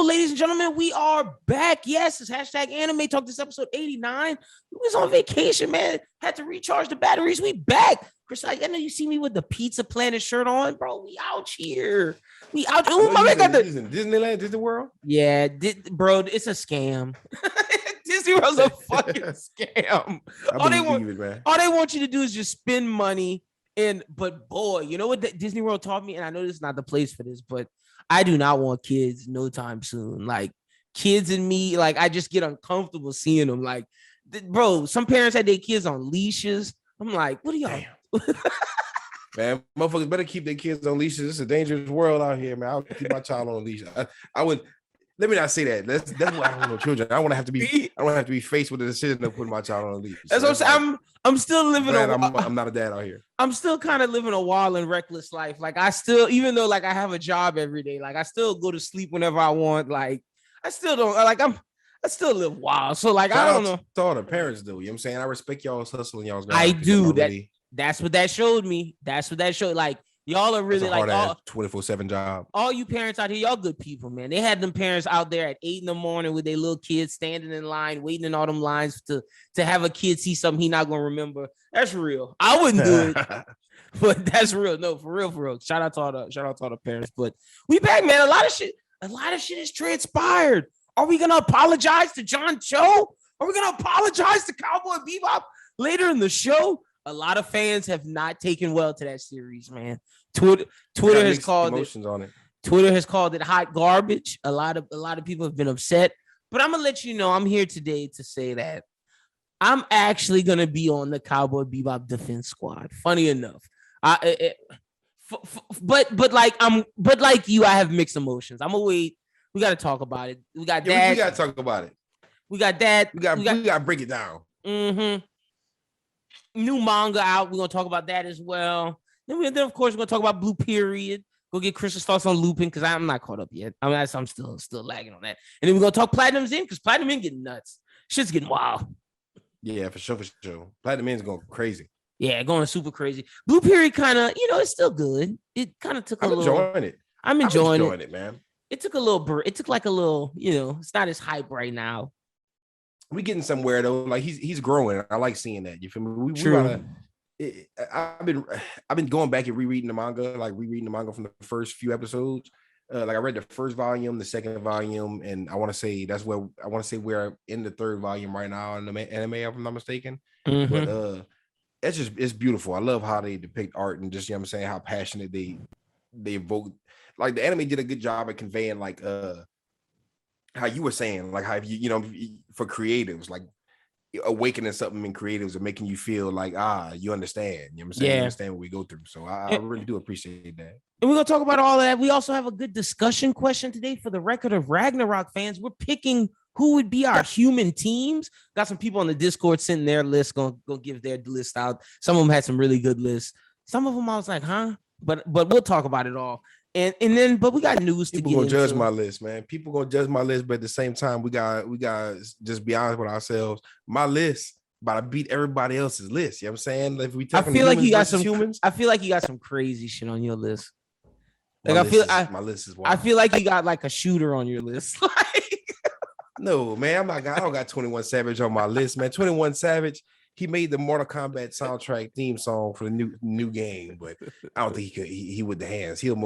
Hello, ladies and gentlemen. We are back. Yes, it's hashtag anime talk. This episode 89. We was on vacation, man. Had to recharge the batteries. We back. Chris, I know you see me with the Pizza Planet shirt on, bro. We out here. We out. Oh, my man got the Disneyland, Disney World. Yeah, bro, it's a scam. Disney World's a fucking scam. All they want you to do is just spend money. But boy, you know what Disney World taught me, and I know this is not the place for this, but I do not want kids no time soon. Like kids and me, like I just get uncomfortable seeing them. Like, bro, some parents had their kids on leashes. I'm like, what are y'all? Man, motherfuckers better keep their kids on leashes. It's a dangerous world out here, man. I'll keep my child on a leash. I would. Let me not say that. That's why I don't want no children. I don't want to have to be. I don't have to be faced with the decision of putting my child on a leash. That's what I'm saying. I'm still living. I'm not a dad out here. I'm still kind of living a wild and reckless life. Like I still, even though like I have a job every day, like I still go to sleep whenever I want. Like I still don't like. I still live wild. So like I don't know. To all the parents do. You know what I'm saying? I respect y'all's hustle and y'all's. I do that. That's what that showed me. That's what that showed. Like. Y'all are really like 24/7 job. All you parents out here, y'all good people, man. They had them parents out there at 8 a.m. with their little kids standing in line, waiting in all them lines to have a kid see something he not gonna remember. That's real. I wouldn't do it, but that's real. No, for real. Shout out to all the parents. But we back, man. A lot of shit has transpired. Are we gonna apologize to John Cho? Are we gonna apologize to Cowboy Bebop later in the show? A lot of fans have not taken well to that series, man. Twitter has called emotions on it. Twitter has called it hot garbage. A lot of people have been upset, but I'm gonna let you know I'm here today to say that I'm actually gonna be on the Cowboy Bebop defense squad. Funny enough, but like you, I have mixed emotions. I'm gonna wait. We gotta talk about it. We got that. We gotta talk about it. We got that. We gotta break it down. Mm-hmm. New manga out. We're gonna talk about that as well. Then of course we're gonna talk about Blue Period. Go get Chris's thoughts on Lupin because I'm not caught up yet. I mean, I'm still lagging on that. And then we're gonna talk Platinum's in because Platinum in getting nuts. Shit's getting wild. Yeah, for sure. Platinum In's going crazy. Yeah, going super crazy. Blue Period kind of, it's still good. It kind of took a little. I'm enjoying it, man. It took a little. It took like a little. It's not as hype right now. We getting somewhere though. Like he's growing. I like seeing that. You feel me? True. I've been going back and rereading the manga from the first few episodes. Like I read the first volume, the second volume, and I want to say we're in the third volume right now in the anime, if I'm not mistaken. Mm-hmm. But it's beautiful. I love how they depict art and just what I'm saying, how passionate they evoke. Like the anime did a good job at conveying like how you were saying, like how for creatives, like awakening something in creatives and making you feel like you understand. You know what I'm saying? Yeah. You understand what we go through. So I really do appreciate that. And we're gonna talk about all of that. We also have a good discussion question today for the record of Ragnarok fans. We're picking who would be our human teams. Got some people on the Discord sending their list, gonna give their list out. Some of them had some really good lists. Some of them I was like, huh? But we'll talk about it all. And then we got news people to get gonna judge my list, man. People gonna judge my list, but at the same time, we got just be honest with ourselves. My list about to beat everybody else's list. You know what I'm saying? Like, if we I feel like you got some humans. I feel like you got some crazy shit on your list. Like my list is wild. I feel like you got like a shooter on your list. No, man, I don't got 21 Savage on my list, man. 21 Savage. He made the Mortal Kombat soundtrack theme song for the new game, but I don't think he could. He with the hands. He'll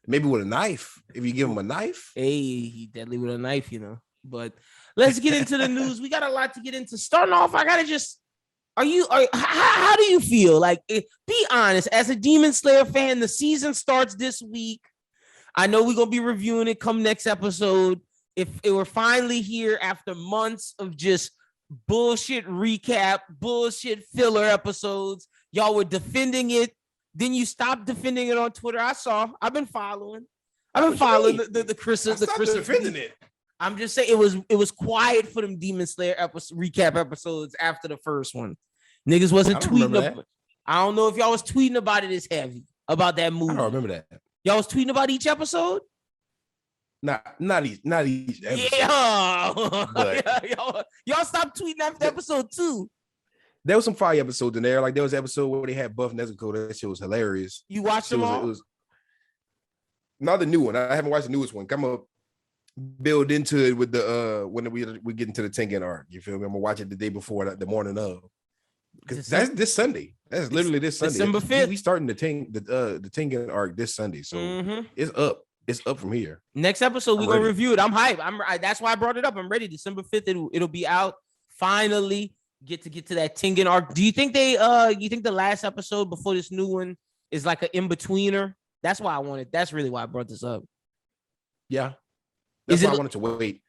maybe with a knife. If you give him a knife, he deadly with a knife, But let's get into the news. We got a lot to get into. Starting off, I gotta just. How do you feel? Like, be honest. As a Demon Slayer fan, the season starts this week. I know we're gonna be reviewing it come next episode. If it were finally here after months of just bullshit recap, bullshit filler episodes. Y'all were defending it. Then you stopped defending it on Twitter. I've been following. The Chris. Defending it. I'm just saying it was quiet for them Demon Slayer recap episodes after the first one. Niggas wasn't tweeting. I don't know if y'all was tweeting about it as heavy about that movie. I don't remember that. Y'all was tweeting about each episode. Not each episode. Yeah, y'all stopped tweeting after episode 2. There was some fire episodes in there. Like there was an episode where they had Buff Nezuko. That shit was hilarious. You watched them all? It was not the new one. I haven't watched the newest one. build into it with the when we get into the Tengen arc. You feel me? I'm gonna watch it the day before, the morning of, because that's this Sunday. That's literally this Sunday. December 5th. We starting the Tengen arc this Sunday, so it's up. It's up from here. Next episode, we're gonna review it. I'm hyped. That's why I brought it up. I'm ready. December 5th, it'll be out. Finally, get to that Tengen arc. Do you think you think the last episode before this new one is like an in-betweener? That's why I wanted. That's really why I brought this up. Yeah. That's why I wanted to wait.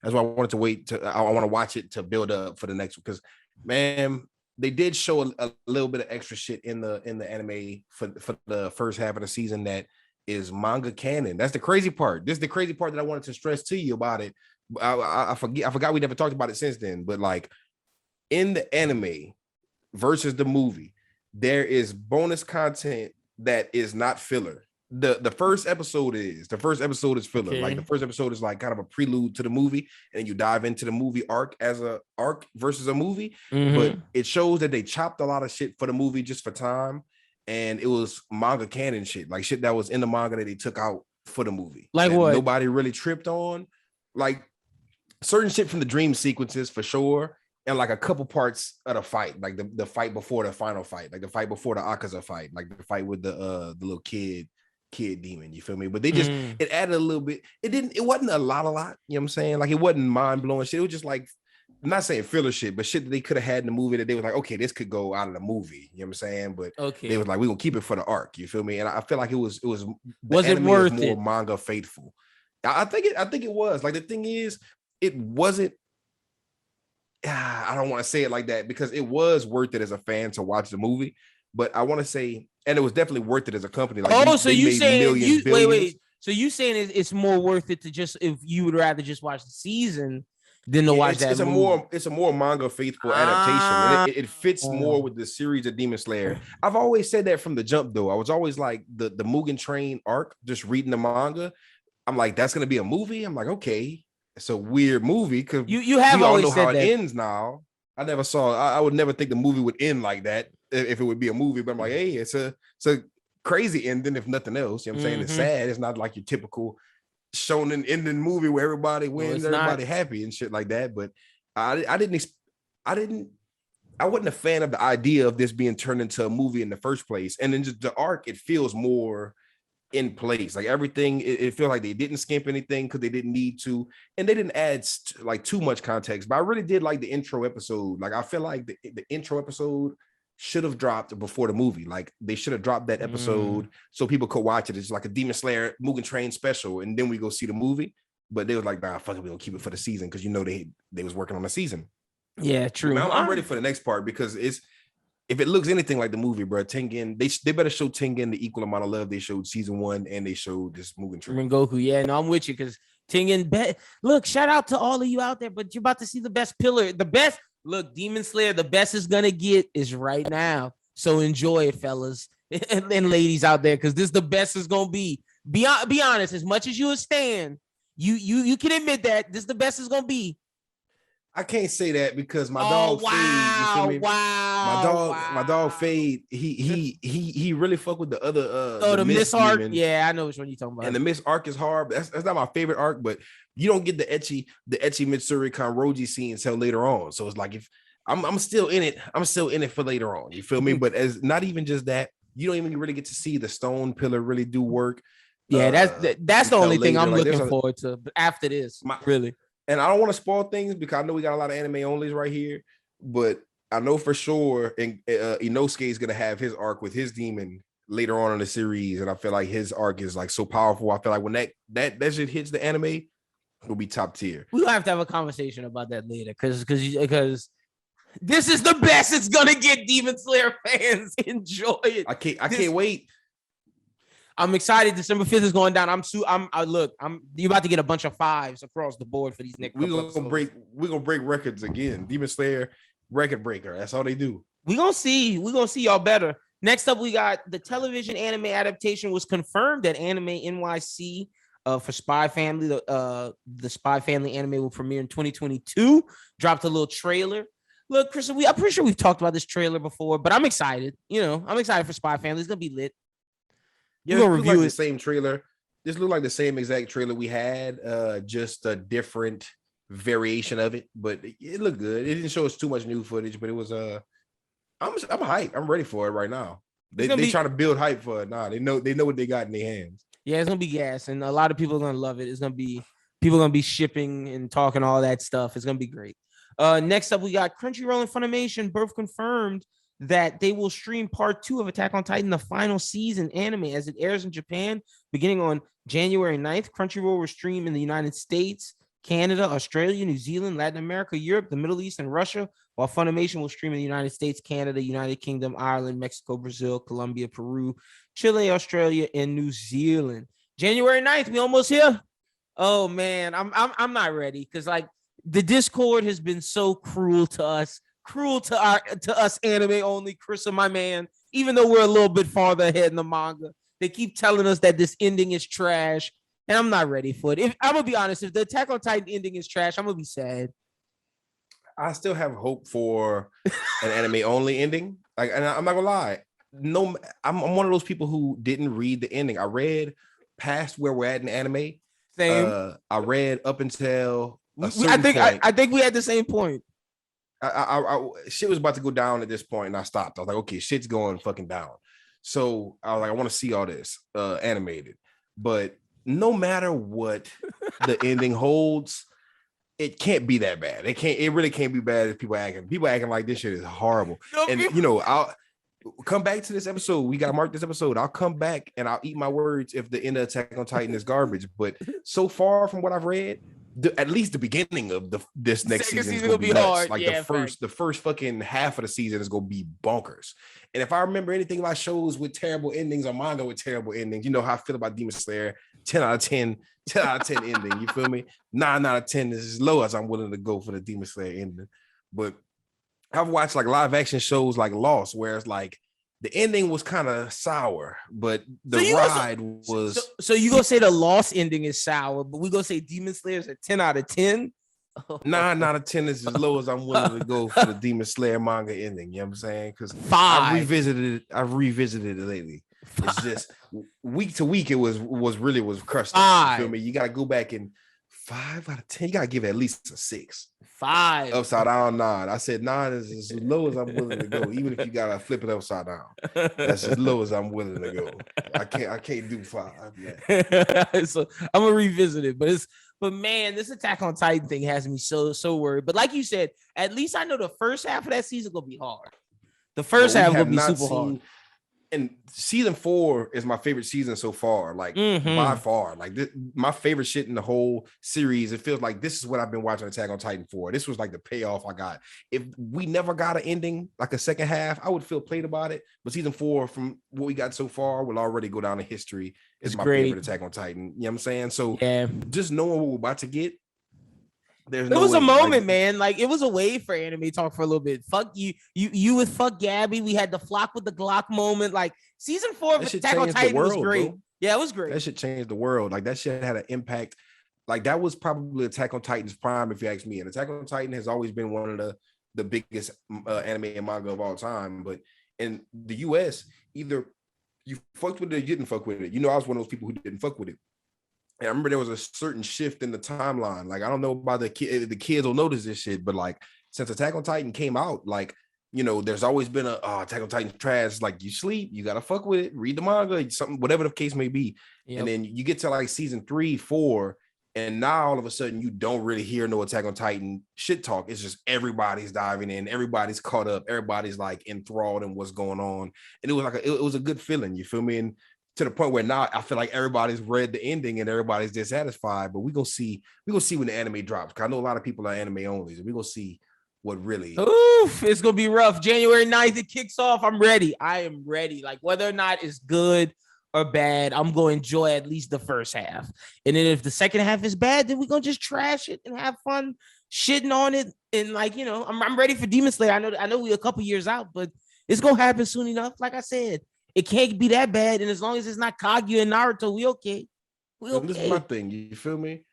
That's why I wanted to wait. I want to watch it to build up for the next one, because, man, they did show a little bit of extra shit in the anime for the first half of the season that is manga canon. That's the crazy part. This is the crazy part that I wanted to stress to you about it. I forgot we never talked about it since then. But like in the anime versus the movie, there is bonus content that is not filler. The first episode is filler. Okay. Like the first episode is like kind of a prelude to the movie, and you dive into the movie arc as a arc versus a movie. But it shows that they chopped a lot of shit for the movie just for time, and it was manga canon shit, like shit that was in the manga that they took out for the movie. Like what? Nobody really tripped on, like certain shit from the dream sequences for sure, and like a couple parts of the fight, like the fight before the final fight, like the fight before the Akaza fight, like the fight with the little kid demon, you feel me? But they just it added a little bit. It wasn't a lot, you know what I'm saying? Like it wasn't mind-blowing shit. It was just like, I'm not saying filler shit, but shit that they could have had in the movie that they was like, okay, this could go out of the movie, you know what I'm saying? But they was like, we're gonna keep it for the arc, you feel me? And I feel like it was it worth more manga faithful. I think it was. Like the thing is, it wasn't, I don't want to say it like that, because it was worth it as a fan to watch the movie, but I want to say, and it was definitely worth it as a company. Like, so you saying wait. So you saying it's more worth it to just, if you would rather just watch the season than to watch that movie? It's a more manga faithful adaptation. And it fits more with the series of Demon Slayer. I've always said that from the jump, though. I was always like the Mugen Train arc, just reading the manga. I'm like, that's gonna be a movie. I'm like, okay, it's a weird movie, because you have always know said how that. It ends now. I never saw. I would never think the movie would end like that if it would be a movie. But I'm like, hey, it's a crazy ending, if nothing else. You know what I'm saying? It's sad. It's not like your typical shonen ending movie where everybody wins, everybody happy and shit like that. But I wasn't a fan of the idea of this being turned into a movie in the first place. And then just the arc, it feels more in place. Like everything, it feels like they didn't skimp anything because they didn't need to, and they didn't add like too much context. But I really did like the intro episode. Like I feel like the intro episode should have dropped before the movie. Like they should have dropped that episode so people could watch it. It's like a Demon Slayer Mugen Train special, and then we go see the movie. But they was like, nah, fuck it, we gonna keep it for the season, because you know they was working on the season. Yeah, true. I'm ready for the next part, because if it looks anything like the movie, bro, Tengen, they better show Tengen the equal amount of love they showed season 1, and they showed this Mugen Train. Rengoku, yeah, no, I'm with you, because Tengen, look, shout out to all of you out there, but you're about to see the best pillar, the best. Look, Demon Slayer, the best is gonna get is right now. So enjoy it, fellas and ladies out there, because this the best is gonna be. Be honest, as much as you stand, you can admit that this the best is gonna be. I can't say that, because my dog Fade, you feel me? My dog Fade, he really fuck with the other the Miss arc. Yeah, I know which one you're talking about. And the Miss arc is hard, but that's not my favorite arc, but you don't get the ecchi Mitsuri Kanroji scene until later on. So it's like, if I'm still in it for later on, you feel me? But as not even just that, you don't even really get to see the stone pillar really do work. Yeah, that's the only thing I'm looking forward to. But after this, really. And I don't want to spoil things, because I know we got a lot of anime onlys right here, but I know for sure Inosuke is gonna have his arc with his demon later on in the series, and I feel like his arc is like so powerful. I feel like when that shit hits the anime, it'll be top tier. We'll have to have a conversation about that later, because this is the best it's gonna get. Demon Slayer fans, enjoy it. I can't wait. I'm excited. December 5th is going down. You about to get a bunch of 5s across the board for these next. We're gonna break records again. Demon Slayer record breaker. That's all they do. We're gonna see y'all better. Next up, we got the television anime adaptation was confirmed at Anime NYC for Spy Family. The Spy Family anime will premiere in 2022. Dropped a little trailer. Look, Chris, I'm pretty sure we've talked about this trailer before, but I'm excited. I'm excited for Spy Family. It's gonna be lit. Yeah, we're gonna review the same trailer This looked like the same exact trailer we had, just a different variation of it, but it looked good. It didn't show us too much new footage, but it was I'm hyped. I'm ready for it right now. They trying to build hype for it. Nah, they know what they got in their hands. Yeah, it's gonna be gas, and a lot of people are gonna love it. It's gonna be people gonna be shipping and talking all that stuff. It's gonna be great. Next up, we got Crunchyroll and Funimation both confirmed that they will stream part 2 of Attack on Titan, the final season anime, as it airs in Japan beginning on January 9th. Crunchyroll will stream in the United States, Canada, Australia, New Zealand, Latin America, Europe, the Middle East, and Russia, while Funimation will stream in the United States, Canada, United Kingdom, Ireland, Mexico, Brazil, Colombia, Peru, Chile, Australia, and New Zealand. January 9th, we almost here. Oh man, I'm not ready because like the Discord has been so cruel to us, to us anime only. Chris and my man, even though we're a little bit farther ahead in the manga, they keep telling us that this ending is trash, and I'm not ready for it. If I'm gonna be honest, if the Attack on Titan ending is trash, I'm gonna be sad. I still have hope for an anime only ending. Like, and I'm not gonna lie. No, I'm one of those people who didn't read the ending. I read past where we're at in anime. Same. I read up until I think we had the same point. Shit was about to go down at this point, and I stopped. I was like, okay, shit's going fucking down. So I was like, I want to see all this animated. But no matter what the ending holds, it can't be that bad. It really can't be bad as people acting. People acting like this shit is horrible. And you know, I'll come back to this episode. We gotta mark this episode. I'll come back and I'll eat my words if the end of Attack on Titan is garbage. But so far from what I've read, at least the beginning of this next season is gonna be nuts. Hard. Like the first fucking half of the season is gonna be bonkers. And if I remember anything about shows with terrible endings or manga with terrible endings, you know how I feel about Demon Slayer. 10 out of 10 ending. You feel me? 9 out of 10 is as low as I'm willing to go for the Demon Slayer ending. But I've watched like live action shows like Lost, where it's like the ending was kind of sour, but the ride was. So you gonna say the Lost ending is sour, but we gonna say Demon Slayer is a 10 out of 10? 9 out of 10 is as low as I'm willing to go for the Demon Slayer manga ending. You know what I'm saying? Because 5. I've revisited it lately. 5. It's just week to week. It was crushed. You feel me? You gotta go back and 5 out of 10. You gotta give it at least a 6. 5. Upside down 9. I said 9 is as low as I'm willing to go. Even if you gotta flip it upside down, that's as low as I'm willing to go. I can't do 5. So I'm gonna revisit it, but man, this Attack on Titan thing has me so worried. But like you said, at least I know the first half of that season gonna be hard. The first half will be super hard. And season 4 is my favorite season so far, like by far. Like my favorite shit in the whole series. It feels like this is what I've been watching Attack on Titan for. This was like the payoff I got. If we never got an ending, like a second half, I would feel played about it. But season 4, from what we got so far, will already go down in history. It's my favorite Attack on Titan. You know what I'm saying? So just knowing what we're about to get. It was a moment, man. Like it was a wave for anime talk for a little bit. Fuck you with fuck Gabby. We had the flock with the Glock moment. Like season 4 of Attack on Titan was great. Bro. Yeah, it was great. That shit changed the world. Like that shit had an impact. Like that was probably Attack on Titan's prime, if you ask me. And Attack on Titan has always been one of the biggest anime and manga of all time. But in the US, either you fucked with it or you didn't fuck with it. You know, I was one of those people who didn't fuck with it. I remember there was a certain shift in the timeline. Like, I don't know about the kids will notice this shit, but like since Attack on Titan came out, like, you know, there's always been Attack on Titan trash. Like you sleep, you gotta fuck with it, read the manga, something, whatever the case may be. Yep. And then you get to like season 3, 4, and now all of a sudden you don't really hear no Attack on Titan shit talk. It's just everybody's diving in, everybody's caught up, everybody's like enthralled in what's going on. And it was like it was a good feeling, you feel me? And to the point where now I feel like everybody's read the ending and everybody's dissatisfied, but we're gonna see when the anime drops. Cause I know a lot of people are anime only, so we're gonna see what really. Oof, it's gonna be rough. January 9th, it kicks off. I'm ready. I am ready. Like whether or not it's good or bad, I'm gonna enjoy at least the first half. And then if the second half is bad, then we're gonna just trash it and have fun shitting on it. And like, you know, I'm ready for Demon Slayer. I know we're a couple years out, but it's gonna happen soon enough. Like I said. It can't be that bad, and as long as it's not Kaguya and Naruto, we okay. We okay. This is my thing. You feel me?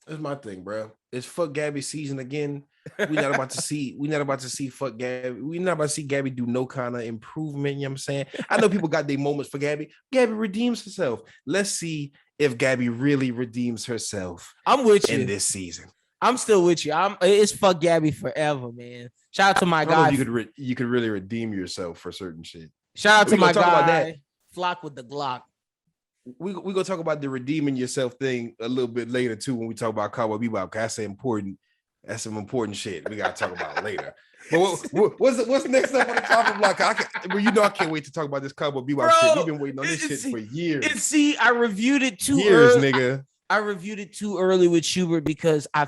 This is my thing, bro. It's fuck Gabby season again. We're not about to see fuck Gabby. We're not about to see Gabby do no kind of improvement. You know what I'm saying? I know people got their moments for Gabby. Gabby redeems herself. Let's see if Gabby really redeems herself. I'm with you in this season. I'm still with you. It's fuck Gabby forever, man. Shout out to my I don't guy. know if you could really redeem yourself for certain shit. Shout out to my talk guy. About that. Flock with the Glock. We gonna talk about the redeeming yourself thing a little bit later too when we talk about Cowboy Bebop. That's important. That's some important shit we gotta talk about later. But what's next up on the topic block? I can't wait to talk about this Cowboy Bebop shit. We've been waiting on this shit for years. I reviewed it too early, nigga. I reviewed it too early with Schubert because I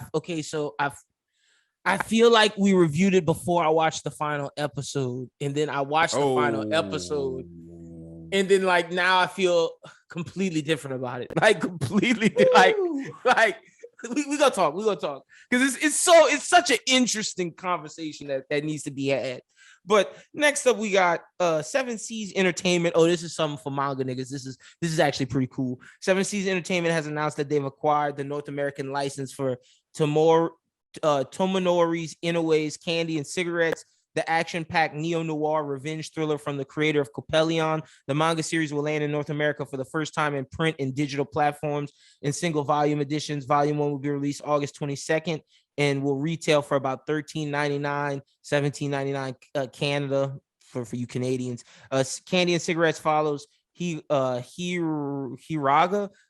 feel like we reviewed it before I watched the final episode, and then I watched the final episode, and then like now I feel completely different about it. Like completely like we gonna talk because it's such an interesting conversation that needs to be had. But next up we got Seven Seas Entertainment. Oh, this is something for manga niggas. This is actually pretty cool. Seven Seas Entertainment has announced that they've acquired the North American license for Tomonori's Inoue's Candy and Cigarettes, the action-packed neo-noir revenge thriller from the creator of Coppelion. The manga series will land in North America for the first time in print and digital platforms in single volume editions. Volume 1 will be released August 22nd and will retail for about $13.99, $17.99 Canada for you Canadians. Candy and Cigarettes follows Hiraga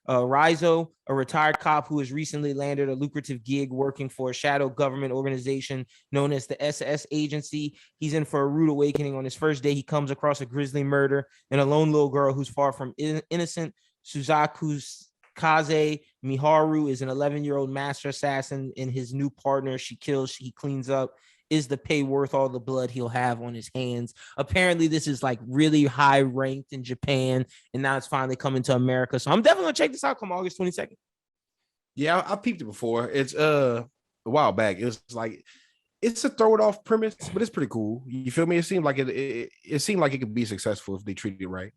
Raizo, a retired cop who has recently landed a lucrative gig working for a shadow government organization known as the SS Agency. He's in for a rude awakening. On his first day, he comes across a grisly murder and a lone little girl who's far from innocent. Suzaku's Kaze Miharu is an 11-year-old master assassin, and his new partner he cleans up. Is the pay worth all the blood he'll have on his hands? Apparently, this is like really high ranked in Japan, and now it's finally coming to America. So I'm definitely gonna check this out. Come August 22nd. Yeah, I peeped it before. It's a while back. It was like it's a throw it off premise, but it's pretty cool. You feel me? It seemed like it seemed like it could be successful if they treated it right.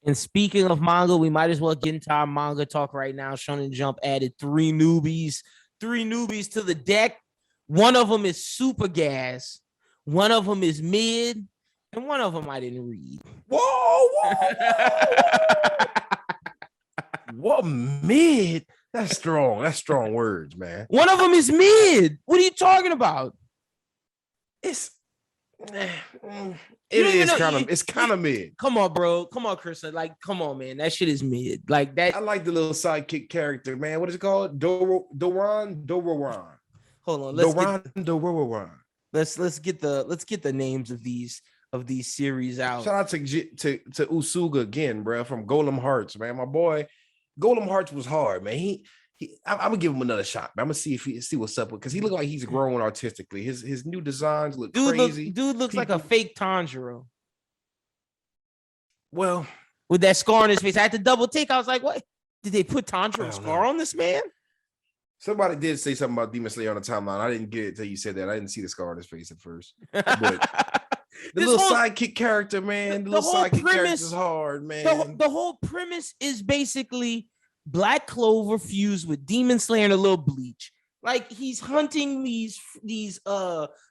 And speaking of manga, we might as well get into our manga talk right now. Shonen Jump added three newbies to the deck. One of them is super gas, one of them is mid, and one of them I didn't read. Whoa. What mid? That's strong. That's strong words, man. One of them is mid. What are you talking about? It's kind of mid. Come on, bro. Come on, Chris. Like, come on, man. That shit is mid. Like that. I like the little sidekick character, man. What is it called? Doran. Hold on. Let's get the names of these series out. Shout out to Usuga again, bro, from Golem Hearts, man. My boy, Golem Hearts was hard, man. I'm gonna give him another shot. I'm gonna see what's up with because he looked like he's growing artistically. His new designs look crazy. Dude looks like a fake Tanjiro. Well, with that scar on his face, I had to double take. I was like, what? Did they put Tanjiro's scar on this man? Somebody did say something about Demon Slayer on the timeline. I didn't get it till you said that. I didn't see the scar on his face at first. But the little sidekick character, man. The little sidekick character is hard, man. The whole premise is basically Black Clover fused with Demon Slayer and a little Bleach. Like he's hunting these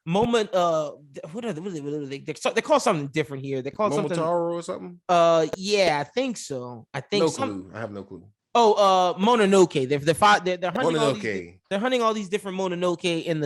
moment what are they? They call something different here. They call something Momotaro or something. Yeah, I think so. I have no clue. Oh, Mononoke. They're hunting Mononoke. They're hunting all these different Mononoke in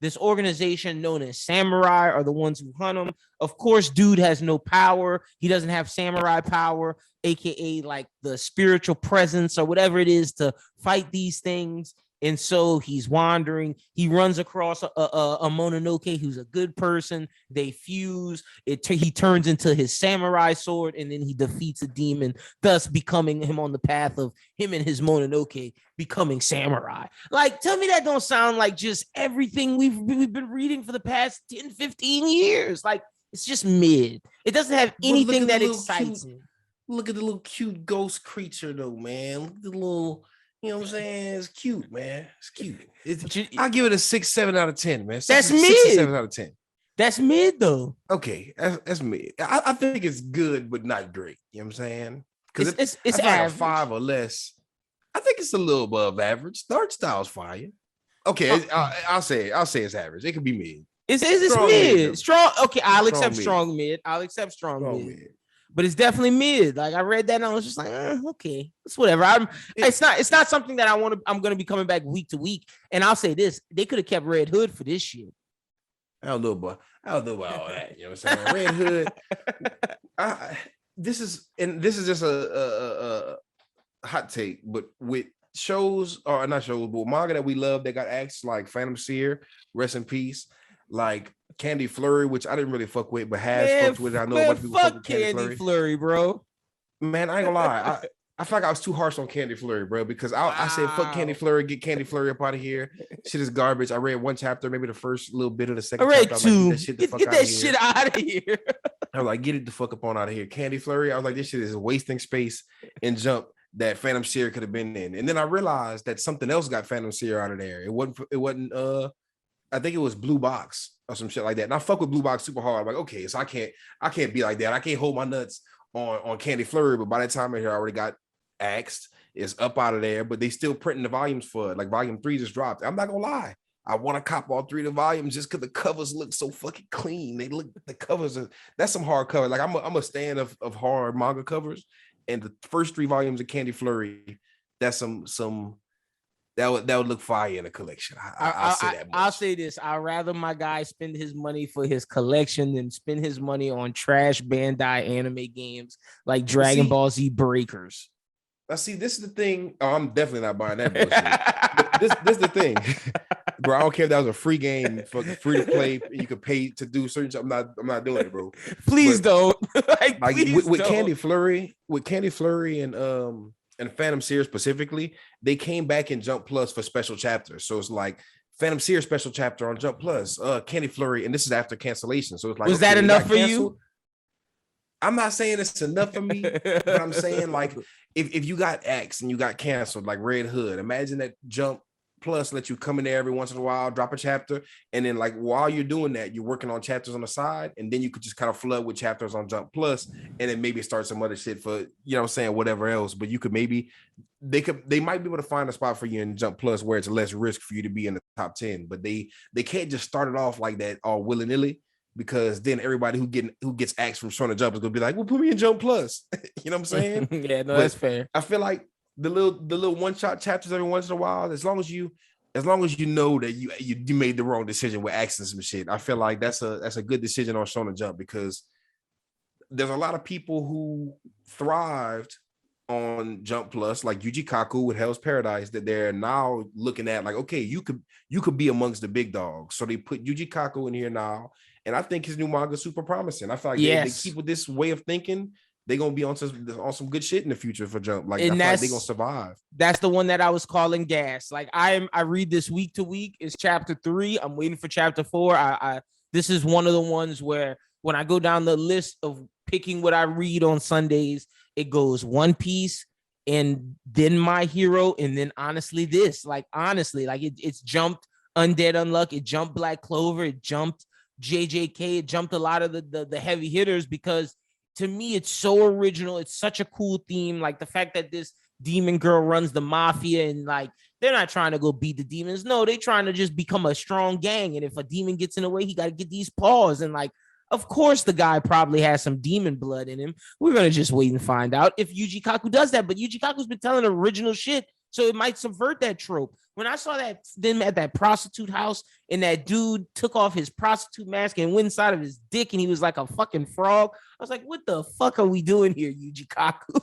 this organization known as Samurai are the ones who hunt them. Of course, dude has no power. He doesn't have samurai power, aka like the spiritual presence or whatever it is to fight these things. And so he's wandering. He runs across a Mononoke who's a good person. They fuse. He turns into his samurai sword, and then he defeats a demon, thus becoming him on the path of him and his Mononoke becoming samurai. Like, tell me that don't sound like just everything we've been reading for the past 10, 15 years. Like, it's just mid. It doesn't have anything that excites me. Look at the little cute ghost creature, though, man. Look at the little... You know what I'm saying? It's cute, man. It's cute. I'll give it a 6-7 out of 10, man. That's mid. 6-7 out of 10. That's mid, though. Okay, that's mid. I think it's good, but not great. You know what I'm saying? Because it's like a 5 or less. I think it's a little above average. The art style's fire. Okay, I'll say it's average. It could be mid. It's mid. Strong. Okay, I'll accept strong mid. I'll accept strong mid. but it's definitely mid. Like I read that and I was just like, okay, it's whatever. It's not something that I'm gonna be coming back week to week. And I'll say this: they could have kept Red Hood for this shit. I don't know about all that. You know what I'm saying? Red Hood. This is just a hot take, but with shows or not shows, but manga that we love that got axed, like Phantom Seer, rest in peace, like Candy Flurry, which I didn't really fuck with, but fucked with it. I know a bunch of people fuck with Candy Flurry, bro. Man, I ain't gonna lie. I feel like I was too harsh on Candy Flurry, bro, because I said fuck Candy Flurry, get Candy Flurry up out of here. Shit is garbage. I read one chapter, maybe the first little bit of the second chapter. Two. Like, get that shit out of here. I was like, get it the fuck up on out of here. Candy Flurry. I was like, this shit is wasting space and Jump that Phantom Seer could have been in. And then I realized that something else got Phantom Seer out of there. It wasn't I think it was Blue Box or some shit like that. And I fuck with Blue Box super hard. I'm like, okay, so I can't be like that. I can't hold my nuts on Candy Flurry, but by the time I already got axed. It's up out of there, but they still printing the volumes for it. Like volume 3 just dropped. I'm not gonna lie. I want to cop all 3 of the volumes just because the covers look so fucking clean. The covers that's some hard cover. Like I'm a fan of hard manga covers, and the first 3 volumes of Candy Flurry, that's some that would look fire in a collection. I'll say that much. I'll say this: I'd rather my guy spend his money for his collection than spend his money on trash Bandai anime games like Dragon Ball Z Breakers. I see. This is the thing. Oh, I'm definitely not buying that bullshit. this is the thing, bro. I don't care if that was a free game, free to play. You could pay to do certain stuff. I'm not doing it, bro. Please don't. Please with don't. Candy Flurry, and Phantom Seer specifically, they came back in Jump Plus for special chapters. So it's like Phantom Seer special chapter on Jump Plus, Candy Flurry, and this is after cancellation. So it's like, was that enough for you? I'm not saying it's enough for me, but I'm saying like if you got axed and you got canceled, like Red Hood, imagine that Jump Plus let you come in there every once in a while, drop a chapter, and then like while you're doing that, you're working on chapters on the side, and then you could just kind of flood with chapters on Jump Plus, and then maybe start some other shit for, you know what I'm saying, whatever else. But you could they might be able to find a spot for you in Jump Plus where it's less risk for you to be in the top 10, but they can't just start it off like that all willy-nilly. Because then everybody who gets axed from Shonen Jump is gonna be like, well, put me in Jump Plus. You know what I'm saying? Yeah, no, that's fair. I feel like the little one-shot chapters every once in a while, as long as you know that you made the wrong decision with axing some shit, I feel like that's a good decision on Shonen Jump, because there's a lot of people who thrived on Jump Plus, like Yuji Kaku with Hell's Paradise, that they're now looking at like, okay, you could be amongst the big dogs. So they put Yuji Kaku in here now. And I think his new manga is super promising. I feel like they keep with this way of thinking, they're gonna be on some good shit in the future for Jump. Like, and I feel like they're gonna survive. That's the one that I was calling gas. Like I read this week to week. It's chapter 3. I'm waiting for chapter 4. This is one of the ones where when I go down the list of picking what I read on Sundays, it goes One Piece and then My Hero, and then honestly this. Like honestly, like it's jumped Undead Unluck, it jumped Black Clover, it jumped JJK, it jumped a lot of the heavy hitters, because to me it's so original. It's such a cool theme, like the fact that this demon girl runs the mafia, and like they're not trying to go beat the demons, no, they're trying to just become a strong gang, and if a demon gets in the way, he got to get these paws, and like of course the guy probably has some demon blood in him. We're gonna just wait and find out if Yuji Kaku does that, but Yuji Kaku's been telling original shit, so it might subvert that trope. When I saw them at that prostitute house and that dude took off his prostitute mask and went inside of his dick and he was like a fucking frog, I was like, what the fuck are we doing here, Yuji Kaku?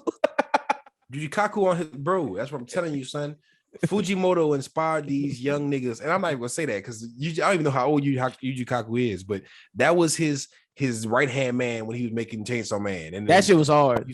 Yuji Kaku on his, bro, that's what I'm telling you, son. Fujimoto inspired these young niggas, and I'm not even gonna say that because I don't even know how old Yuji Kaku is, but that was his right-hand man when he was making Chainsaw Man. And that shit was hard.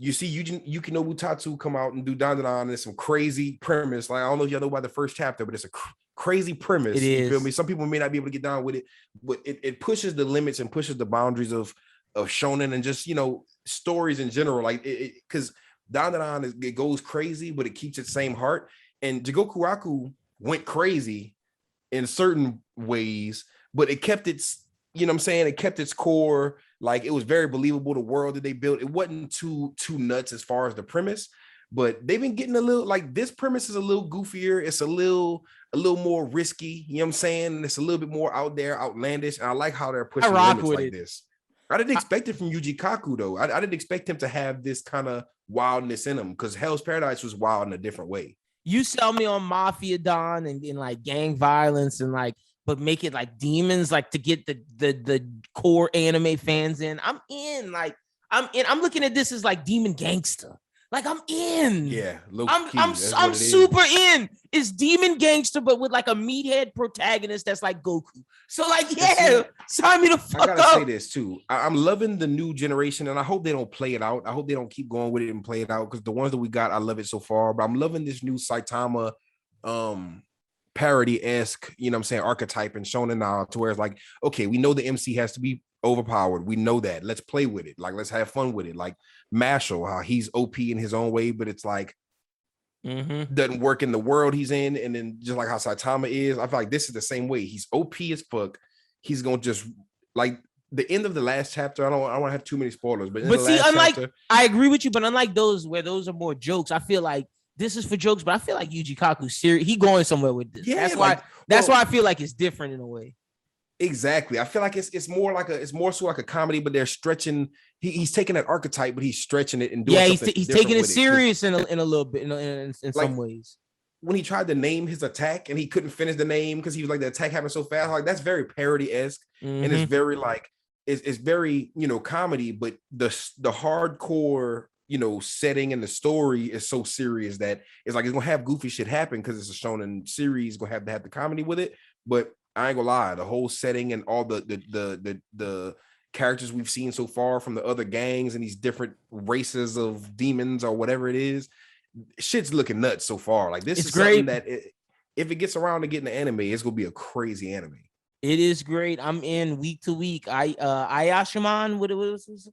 You see Yukinobu Tatsu come out and do Dandadan, and it's some crazy premise. Like, I don't know if y'all know about the first chapter, but it's a crazy premise. It is. You feel me? Some people may not be able to get down with it, but it pushes the limits and pushes the boundaries of shonen and just, you know, stories in general. Like, because Dandadan, it goes crazy, but it keeps its same heart. And Jigoku Raku went crazy in certain ways, but it kept its, you know what I'm saying? It kept its core. Like, it was very believable, the world that they built. It wasn't too nuts as far as the premise, but they've been getting a little, like, this premise is a little goofier. It's a little more risky, you know what I'm saying? And it's a little bit more out there, outlandish. And I like how they're pushing limits like this. I didn't expect it from Yuji Kaku though. I didn't expect him to have this kind of wildness in him because Hell's Paradise was wild in a different way. You sell me on Mafia Don and like gang violence and like, but make it like demons, like to get the core anime fans in. I'm in. Like I'm in. I'm looking at this as like demon gangster. Like I'm in. Yeah, I'm super in. It's demon gangster, but with like a meathead protagonist that's like Goku. So like, yeah, sign me the fuck up. I gotta say this too. I'm loving the new generation, and I hope they don't play it out. I hope they don't keep going with it and play it out because the ones that we got, I love it so far. But I'm loving this new Saitama parody-esque, you know what I'm saying, archetype and shonen now to where it's like, okay, we know the MC has to be overpowered. We know that. Let's play with it. Like, let's have fun with it. Like Mashal, how he's OP in his own way, but it's like doesn't work in the world he's in. And then just like how Saitama is, I feel like this is the same way. He's OP as fuck. He's gonna just like the end of the last chapter. I don't want to have too many spoilers, but see, unlike chapter, I agree with you, but unlike those where those are more jokes, I feel like this is for jokes, but I feel like Yuji Kaku's serious. He going somewhere with this. Yeah, that's why I feel like it's different in a way. Exactly. I feel like it's more so like a comedy, but they're stretching. He's taking that archetype, but he's stretching it and doing he's taking it serious in a little bit in like, some ways. When he tried to name his attack and he couldn't finish the name because he was like, the attack happened so fast. Like that's very parody-esque, and it's very like it's very, you know, comedy, but the hardcore, you know, setting and the story is so serious that it's like it's gonna have goofy shit happen because it's a shonen series, gonna have to have the comedy with it. But I ain't gonna lie, the whole setting and all the characters we've seen so far from the other gangs and these different races of demons or whatever it is, shit's looking nuts so far. Like this is great. Something that if it gets around to getting an anime, it's gonna be a crazy anime. It is great. I'm in week to week. Ayashimon, what was this?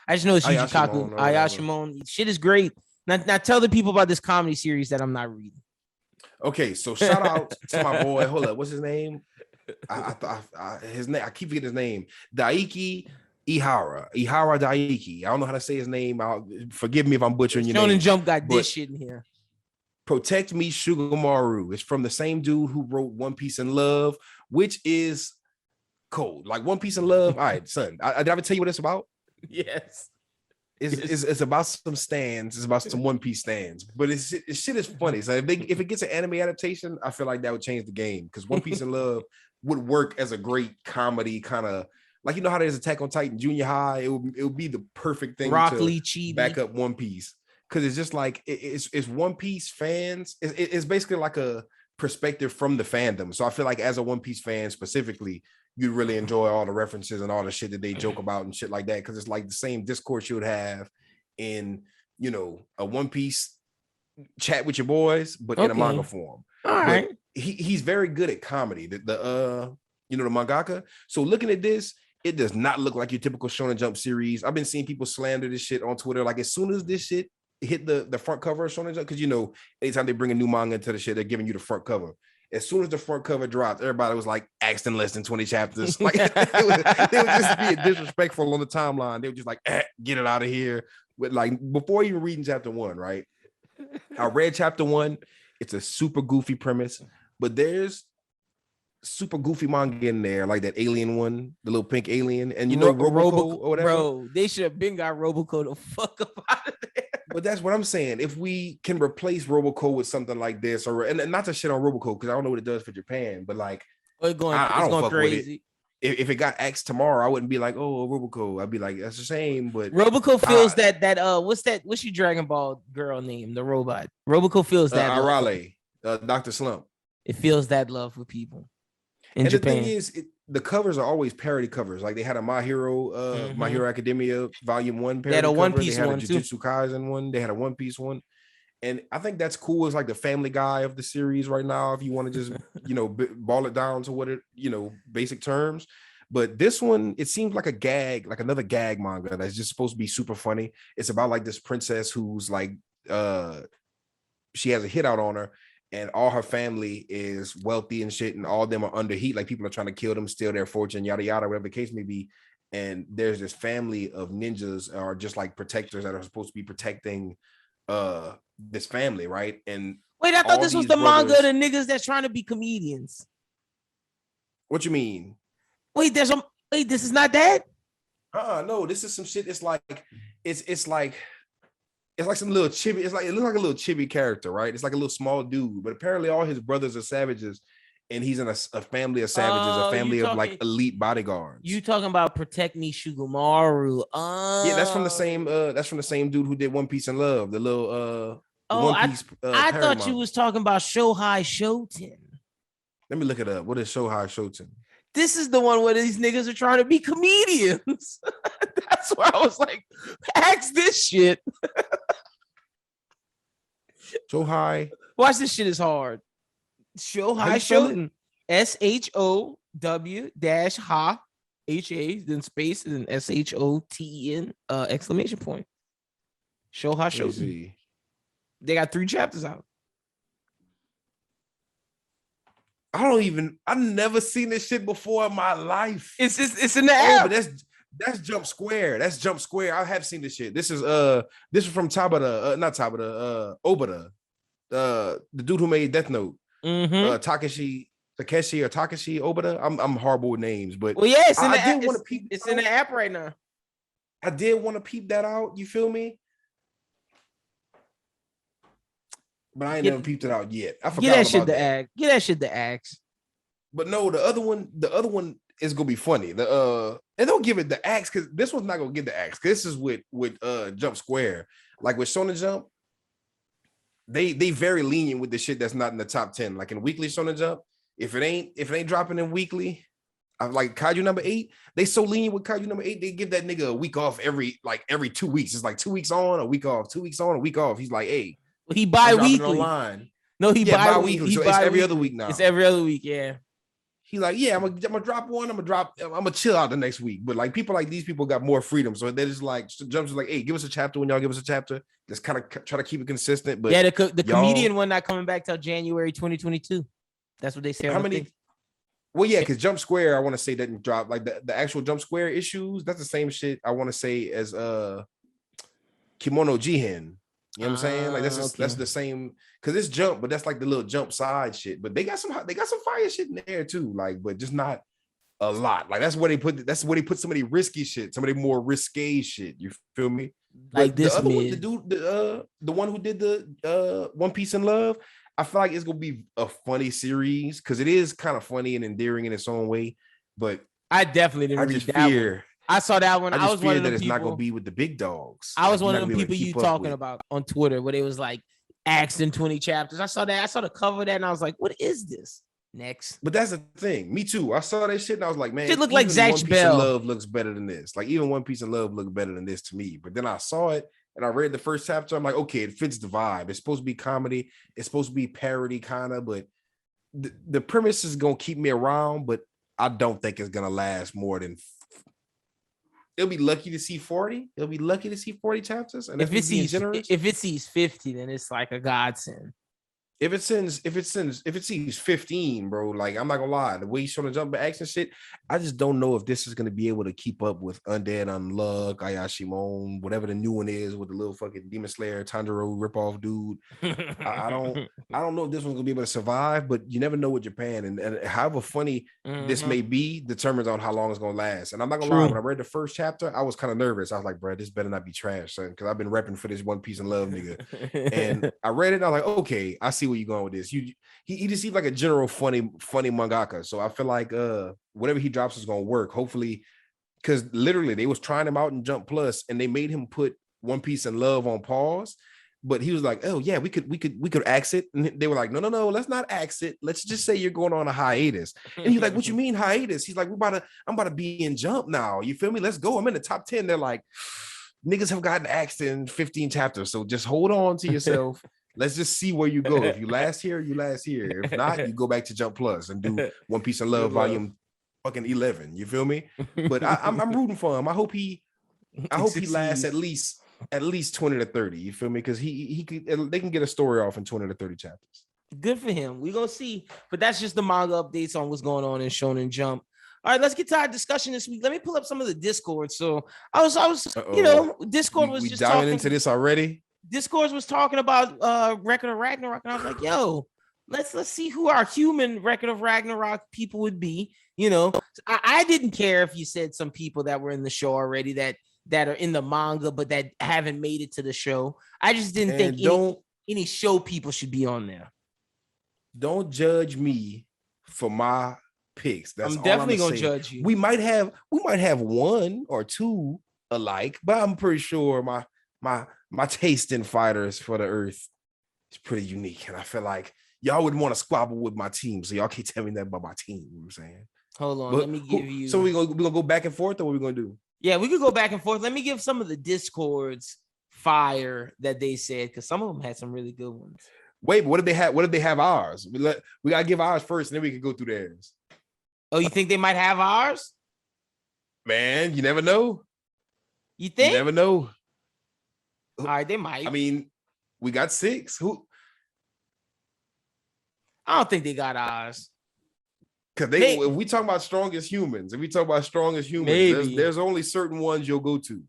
I just know it's Yuji Kaku. Ayashimon. Shit is great. Now tell the people about this comedy series that I'm not reading. Okay, so shout out to my boy. Hold up, what's his name? His name. I keep forgetting his name. Daiki Ihara Daiki. I don't know how to say his name. Forgive me if I'm butchering your name. Shonen Jump got this shit in here. Protect Me Sugamaru. It's from the same dude who wrote One Piece in Love, which is cold. Like One Piece in Love. All right, son. Did I ever tell you what it's about? Yes. It's about some stands. It's about some One Piece stands. But shit is funny. So if it gets an anime adaptation, I feel like that would change the game because One Piece in Love would work as a great comedy kind of, like, you know how there's Attack on Titan Junior High. It would be the perfect thing to back up One Piece because it's just like it's One Piece fans. It's basically like a perspective from the fandom. So I feel like as a One Piece fan specifically, you'd really enjoy all the references and all the shit that they joke about and shit like that because it's like the same discourse you would have in, you know, a One Piece chat with your boys, but in a manga form. All right. He's very good at comedy. The you know, the mangaka. So looking at this, it does not look like your typical Shonen Jump series. I've been seeing people slander this shit on Twitter. Like as soon as this shit hit the front cover of Shonen Jump, because you know, anytime they bring a new manga into the shit, they're giving you the front cover. As soon as the front cover dropped, everybody was like, "Axed in less than 20 chapters." Like they would just be disrespectful on the timeline. They were just like, "Get it out of here." With like before even reading chapter 1, right? I read chapter 1. It's a super goofy premise, but there's super goofy manga in there, like that alien one, the little pink alien, and you know Roboco or whatever. Bro, they should have been got Roboco the fuck up out of there. But that's what I'm saying. If we can replace Roboco with something like this, or and not to shit on Roboco because I don't know what it does for Japan, but like it's going crazy. If it got axed tomorrow, I wouldn't be like, oh, Roboco. I'd be like, that's a shame. But Roboco feels what's your Dragon Ball girl name? The robot. Roboco feels that Arale, Dr. Slump. It feels that love for people in Japan. The thing is, the covers are always parody covers. Like they had a My Hero, My Hero Academia Volume 1 parody. They had a One cover. Piece they had one a Jujutsu Kaisen one. They had a One Piece one. And I think that's cool. It's like the Family Guy of the series right now. If you want to just, you know, ball it down to what it, you know, basic terms. But this one, it seems like a gag, like another gag manga that's just supposed to be super funny. It's about like this princess who's like, she has a hit out on her, and all her family is wealthy and shit, and all of them are under heat. Like people are trying to kill them, steal their fortune, yada yada, whatever the case may be. And there's this family of ninjas, or just like protectors that are supposed to be protecting this family, right? And wait, I thought this was the manga of the niggas that's trying to be comedians. What you mean? Wait, this is not that? No, this is some shit. It's like some little chibi. It looks like a little chibi character, right? It's like a little small dude, but apparently all his brothers are savages, and he's in a family of savages, a family of like elite bodyguards. You talking about Protect Me Shugumaru? Yeah, that's from the same. That's from the same dude who did One Piece in Love, the little One Piece. I thought you was talking about Shohei Shoten. Let me look it up. What is Shohei Shoten? This is the one where these niggas are trying to be comedians. That's why I was like, ask this shit. Shohei. Watch, this shit is hard. Shohei Shoten. SHOW-HA, then space, and SHOTEN, exclamation point. Shohei Shoten. They got 3 chapters out. I've never seen this shit before in my life. It's in the app. But that's Jump Square. That's Jump Square. I have seen this shit. This is from Tabata, not Tabata, Obata. The dude who made Death Note. Takeshi Obata. I'm horrible with names, but well, yeah, it's in the app. It's in the app right now. I did want to peep that out. You feel me? But I ain't never peeped it out yet. I forgot about that. Get that shit to Axe. But no, the other one is gonna be funny. And don't give it the Axe, because this one's not gonna get the Axe. This is with Jump Square. Like with Shonen Jump, they very lenient with the shit that's not in the top 10. Like in weekly Shonen Jump, if it ain't dropping in weekly, I'm like Kaiju number 8. They so lenient with Kaiju number 8. They give that nigga a week off every 2 weeks. It's like 2 weeks on, a week off, 2 weeks on, a week off. He's like, hey. He bi-weekly. No, he bi-weekly. So it's every other week now. It's every other week, yeah. He's like, yeah, I'm gonna drop one. I'm gonna chill out the next week. But like people like these people got more freedom, so they're just like Jumps like, hey, give us a chapter when y'all give us a chapter. Just kind of try to keep it consistent. But yeah, the comedian one not coming back till January 2022. That's what they say. How many? Well, yeah, because Jump Square, I want to say doesn't drop like the actual Jump Square issues. That's the same shit I want to say as Kimono Jihen. You know what I'm saying? Like that's the same, because it's Jump, but that's like the little Jump side shit. But they got some fire shit in there too, like, but just not a lot. Like that's where they put some of the risky shit, some of the more risque shit. You feel me? Like but this the other one, the one who did the One Piece in Love, I feel like it's gonna be a funny series because it is kind of funny and endearing in its own way. But I definitely didn't read that one. I saw that one. I was one of the people. It's not gonna be with the big dogs. I was one of the people you talking about on Twitter where it was like Axe in 20 chapters. I saw that. I saw the cover of that and I was like, what is this? Next. But that's the thing. Me too. I saw that shit and I was like, man, it looked like Zatch Bell. Love looks better than this. Like even One Piece of Love looked better than this to me. But then I saw it and I read the first chapter. I'm like, okay, it fits the vibe. It's supposed to be comedy. It's supposed to be parody kind of, but the premise is gonna keep me around. But I don't think it's gonna last more than. It'll be lucky to see 40. It'll be lucky to see 40 chapters. And if it sees 50, then it's like a godsend. If it sees 15, bro, like I'm not gonna lie, the way he's trying to jump back action shit, I just don't know if this is gonna be able to keep up with Undead Unluck, Ayashimon, whatever the new one is with the little fucking Demon Slayer Tanjiro ripoff dude. I don't know if this one's gonna be able to survive, but you never know with Japan, and however funny this may be determines on how long it's gonna last. And I'm not gonna lie, when I read the first chapter, I was kind of nervous. I was like, bro, this better not be trash, son, because I've been repping for this One Piece and Love nigga. And I read it, and I was like, okay, I see where you're going with this. He just seems like a general funny mangaka. So I feel like whatever he drops is gonna work. Hopefully, because literally they was trying him out in Jump Plus and they made him put One Piece and Love on pause. But he was like, oh yeah, we could axe it. And they were like, no, let's not axe it. Let's just say you're going on a hiatus. And he's like, what you mean hiatus? He's like, I'm about to be in Jump now. You feel me? Let's go. I'm in the top 10. They're like, niggas have gotten axed in 15 chapters. So just hold on to yourself. Let's just see where you go. If you last here, you last here. If not, you go back to Jump Plus and do One Piece of Love volume fucking 11. You feel me? But I'm rooting for him. I hope he lasts at least 20 to 30. You feel me? Because they can get a story off in 20 to 30 chapters. Good for him. We gonna see. But that's just the manga updates on what's going on in Shonen Jump. All right, let's get to our discussion this week. Let me pull up some of the Discord. So I was, Discord was just diving into this already. Discord was talking about Record of Ragnarok, and I was like, yo, let's see who our human Record of Ragnarok people would be. You know, I didn't care if you said some people that were in the show already that are in the manga, but that haven't made it to the show. I just didn't think any show people should be on there. Don't judge me for my picks. That's I'm definitely gonna judge you. We might have one or two alike, but I'm pretty sure my taste in fighters for the Earth is pretty unique, and I feel like y'all would want to squabble with my team, so y'all can't tell me that about my team. You know what I'm saying? Hold on, let me give you. So we gonna go back and forth, or what we gonna do? Yeah, we could go back and forth. Let me give some of the Discords fire that they said, because some of them had some really good ones. Wait, but what did they have? What did they have ours? We gotta give ours first, and then we can go through theirs. Oh, you think they might have ours? Man, you never know. You think? You never know. All right, they might. I mean, we got 6. Who? I don't think they got ours. Because if we talk about strongest humans, there's only certain ones you'll go to.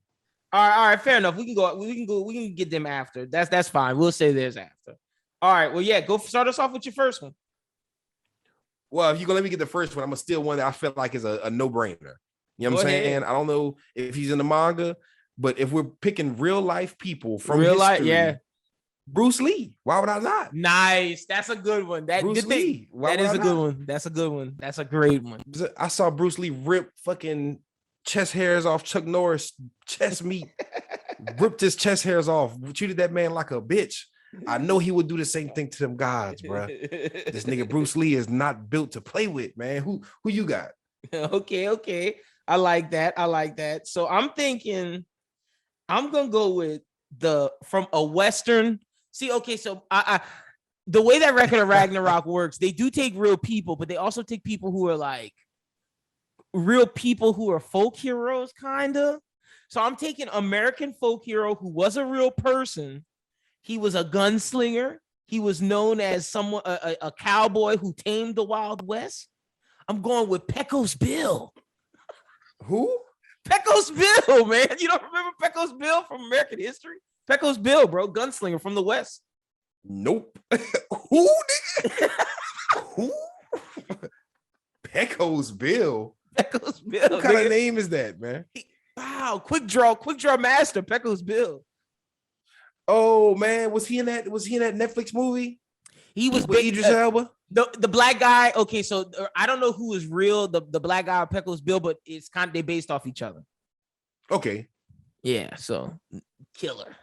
All right, fair enough. We can get them after. That's fine. We'll say theirs after. All right. Well, yeah, go start us off with your first one. Well, if you're gonna let me get the first one, I'm gonna steal one that I feel like is a no-brainer. You know what I'm saying? I don't know if he's in the manga, but if we're picking real life people from real history, life, yeah. Bruce Lee. Why would I not? Nice. That's a good one. Bruce Lee. That is a good one. That's a good one. That's a great one. I saw Bruce Lee rip fucking chest hairs off Chuck Norris chest meat. Ripped his chest hairs off. Treated that man like a bitch. I know he would do the same thing to them gods, bro. This nigga Bruce Lee is not built to play with, man. Who you got? Okay. I like that. So I'm thinking I'm gonna go with from a Western. See, okay, so I the way that Record of Ragnarok works, they do take real people, but they also take people who are like real people who are folk heroes, kind of. So I'm taking American folk hero who was a real person. He was a gunslinger. He was known as someone, a cowboy who tamed the Wild West. I'm going with Pecos Bill. Who? Pecos Bill, man. You don't remember Pecos Bill from American history? Pecos Bill, bro, gunslinger from the West. Nope. Who, nigga? Who? Pecos Bill. Pecos Bill. What kind of name is that, man? Wow, quick draw master, Pecos Bill. Oh man, was he in that Netflix movie? He was with Idris Elba. The black guy. Okay, so I don't know who is real, the black guy or Pecos Bill, but it's kind of they based off each other. Okay. Yeah, so killer.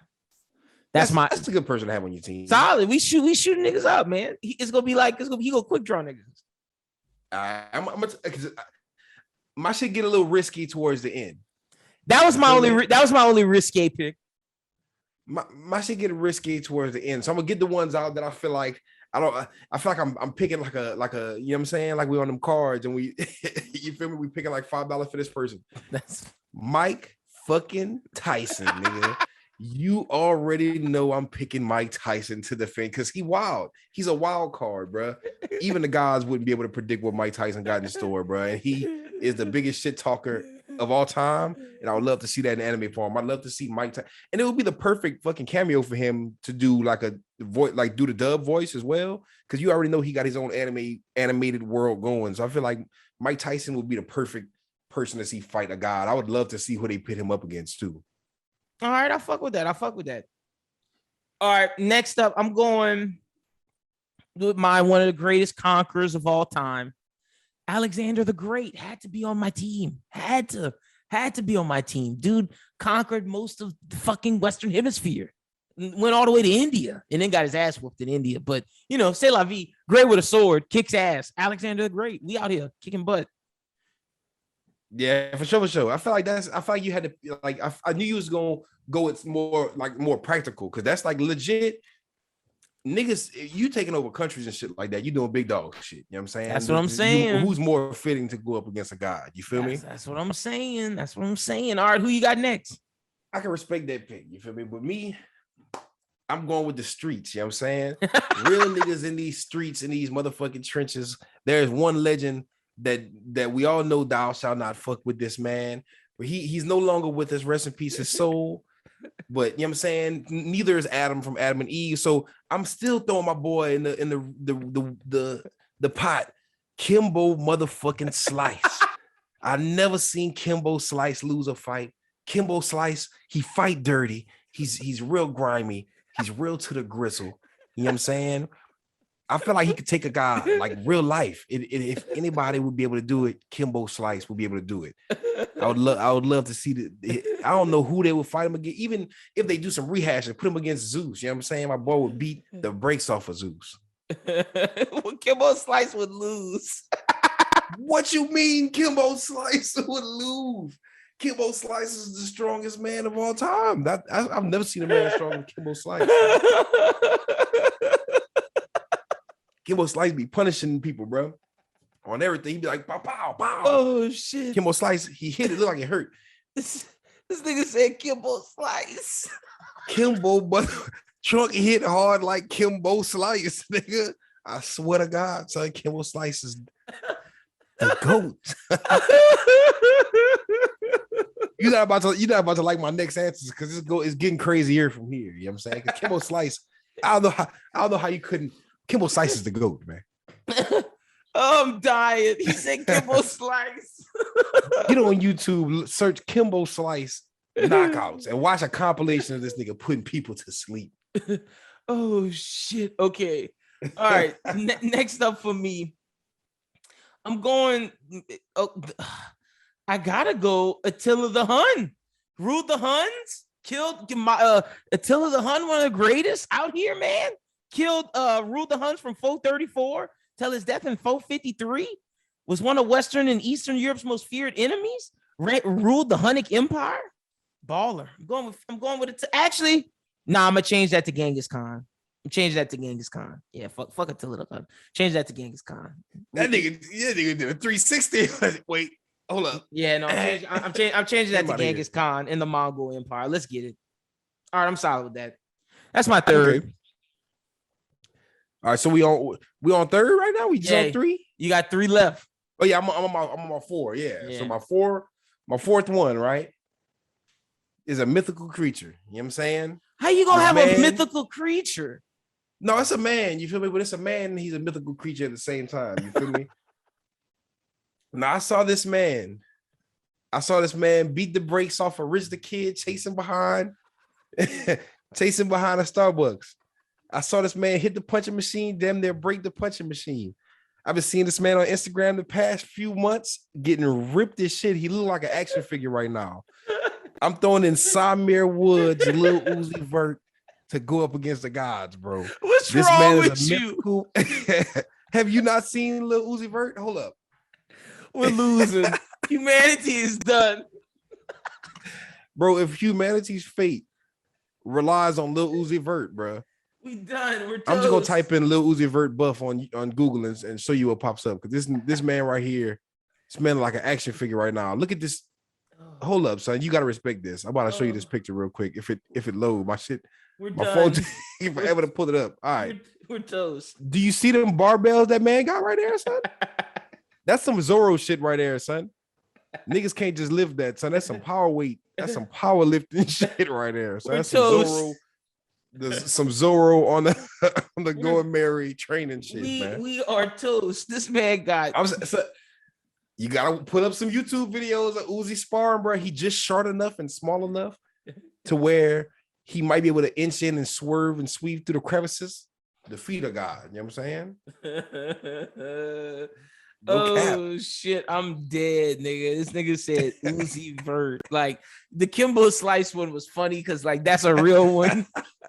That's a good person to have on your team. Solid. We shoot niggas up, man. He go quick draw niggas. My shit get a little risky towards the end. That was my only risque pick. My shit get risky towards the end, so I'm gonna get the ones out that I feel like I feel like I'm picking like a you know what I'm saying, like we on them cards and we you feel me, we picking like $5 for this person. That's Mike fucking Tyson, nigga. You already know I'm picking Mike Tyson to defend because he's a wild card, bro. Even the guys wouldn't be able to predict what Mike Tyson got in the store, bro. And he is the biggest shit talker of all time, and I would love to see that in anime form. I'd love to see Mike Tyson, and it would be the perfect fucking cameo for him to do like a voice, like do the dub voice as well, because you already know he got his own animated world going. So I feel like Mike Tyson would be the perfect person to see fight a god. I would love to see who they pit him up against too. All right, I fuck with that. All right, next up, I'm going with one of the greatest conquerors of all time. Alexander the Great had to be on my team. Had to be on my team. Dude conquered most of the fucking Western Hemisphere. Went all the way to India and then got his ass whooped in India. But, you know, c'est la vie. Great with a sword, kicks ass. Alexander the Great. We out here kicking butt. Yeah, for sure. I feel like you had to, like, I knew you was gonna go with more practical, because that's like legit niggas. You taking over countries and shit like that, you doing big dog shit. You know what I'm saying? That's what I'm saying. Who's more fitting to go up against a god? You feel me? That's what I'm saying. All right, who you got next? I can respect that pick. You feel me? But me, I'm going with the streets. You know what I'm saying? Real niggas in these streets, in these motherfucking trenches. There's one legend that we all know, thou shalt not fuck with this man. But he's no longer with us. Rest in peace, his soul. But you know what I'm saying? Neither is Adam from Adam and Eve. So I'm still throwing my boy in the pot. Kimbo motherfucking Slice. I never seen Kimbo Slice lose a fight. Kimbo Slice, he fight dirty. He's real grimy. He's real to the gristle. You know what I'm saying? I feel like he could take a guy like real life. If anybody would be able to do it, Kimbo Slice would be able to do it. I would love to see I don't know who they would fight him against. Even if they do some rehash and put him against Zeus, you know what I'm saying? My boy would beat the brakes off of Zeus. Well, Kimbo Slice would lose. What you mean Kimbo Slice would lose? Kimbo Slice is the strongest man of all time. I've never seen a man stronger than Kimbo Slice. Kimbo Slice be punishing people, bro. On everything. He'd be like, pow, pow, pow. Oh, shit. Kimbo Slice, he hit it, looked like it hurt. This nigga said Kimbo Slice. Kimbo, but Trunk hit hard like Kimbo Slice, nigga. I swear to God, son, Kimbo Slice is the GOAT. You're not about to like my next answers because it's getting crazier from here. You know what I'm saying? Kimbo Slice, I don't know how you couldn't. Kimbo Slice is the GOAT, man. I'm dying. He said Kimbo Slice. Get on YouTube, search Kimbo Slice knockouts, and watch a compilation of this nigga putting people to sleep. Oh shit. Okay. All right. Next up for me, I'm going. I gotta go. Attila the Hun. Ruled the Huns. Killed Attila the Hun, one of the greatest out here, man. Ruled the Huns from 434 till his death in 453. Was one of Western and Eastern Europe's most feared enemies. Ruled the Hunnic Empire. Baller. I'm going with it. Actually, nah, I'm gonna change that to Genghis Khan. Yeah, fuck Attila the Hun. Change that to Genghis Khan. That nigga did a 360. Wait, hold up. Yeah, no, I'm changing that to Genghis Khan in the Mongol Empire. Let's get it. All right, I'm solid with that. That's my third. Okay. All right, so we on third right now. We just on three. You got three left. Oh yeah, I'm on my four. Yeah. So my fourth one, right, is a mythical creature. You know what I'm saying? How you gonna have a mythical creature? No, it's a man. You feel me? But it's a man. And he's a mythical creature at the same time. You feel me? Now I saw this man beat the brakes off of Rich the Kid, chasing behind a Starbucks. I saw this man hit the punching machine, damn near break the punching machine. I've been seeing this man on Instagram the past few months getting ripped as shit. He look like an action figure right now. I'm throwing in Samir Woods, Lil Uzi Vert to go up against the gods, bro. What's wrong with you? Have you not seen Lil Uzi Vert? Hold up. We're losing. Humanity is done. Bro, if humanity's fate relies on Lil Uzi Vert, bro. We done. We're toast. I'm just gonna type in Lil Uzi Vert buff on Google and show you what pops up. Because this man right here, this man like an action figure right now. Look at this. Hold up, son. You gotta respect this. I'm about to show you this picture real quick. If it load, my phone taking forever to pull it up. All right. We're toast. Do you see them barbells that man got right there, son? That's some Zorro shit right there, son. Niggas can't just lift that, son. That's some power weight. That's some powerlifting shit right there. So that's some Zorro. There's some Zorro on the Going Merry training shit, man. We are toast. This man got. You gotta put up some YouTube videos of Uzi sparring, bro. He just short enough and small enough to where he might be able to inch in and swerve and sweep through the crevices. Defeat a god. You know what I'm saying? Oh shit, I'm dead, nigga. This nigga said Uzi Vert. Like the Kimbo Slice one was funny because like that's a real one.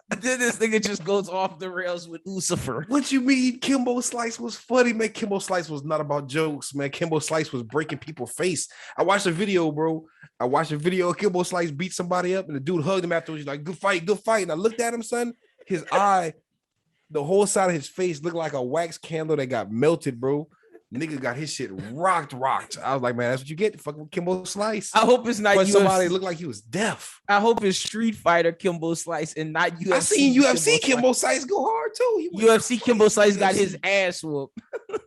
Then this nigga just goes off the rails with Lucifer. What you mean Kimbo Slice was funny, man? Kimbo Slice was not about jokes, man. Kimbo Slice was breaking people's face. I watched a video, bro. Of Kimbo Slice beat somebody up and the dude hugged him afterwards. He's like, good fight. And I looked at him, son. His eye, the whole side of his face looked like a wax candle that got melted, bro. Nigga got his shit rocked. I was like, man, that's what you get. Fucking Kimbo Slice. I hope it's not UFC. Somebody looked like he was deaf. I hope it's Street Fighter Kimbo Slice and not UFC. I seen UFC Kimbo Slice go hard too. UFC Kimbo Slice got his ass whooped. I'm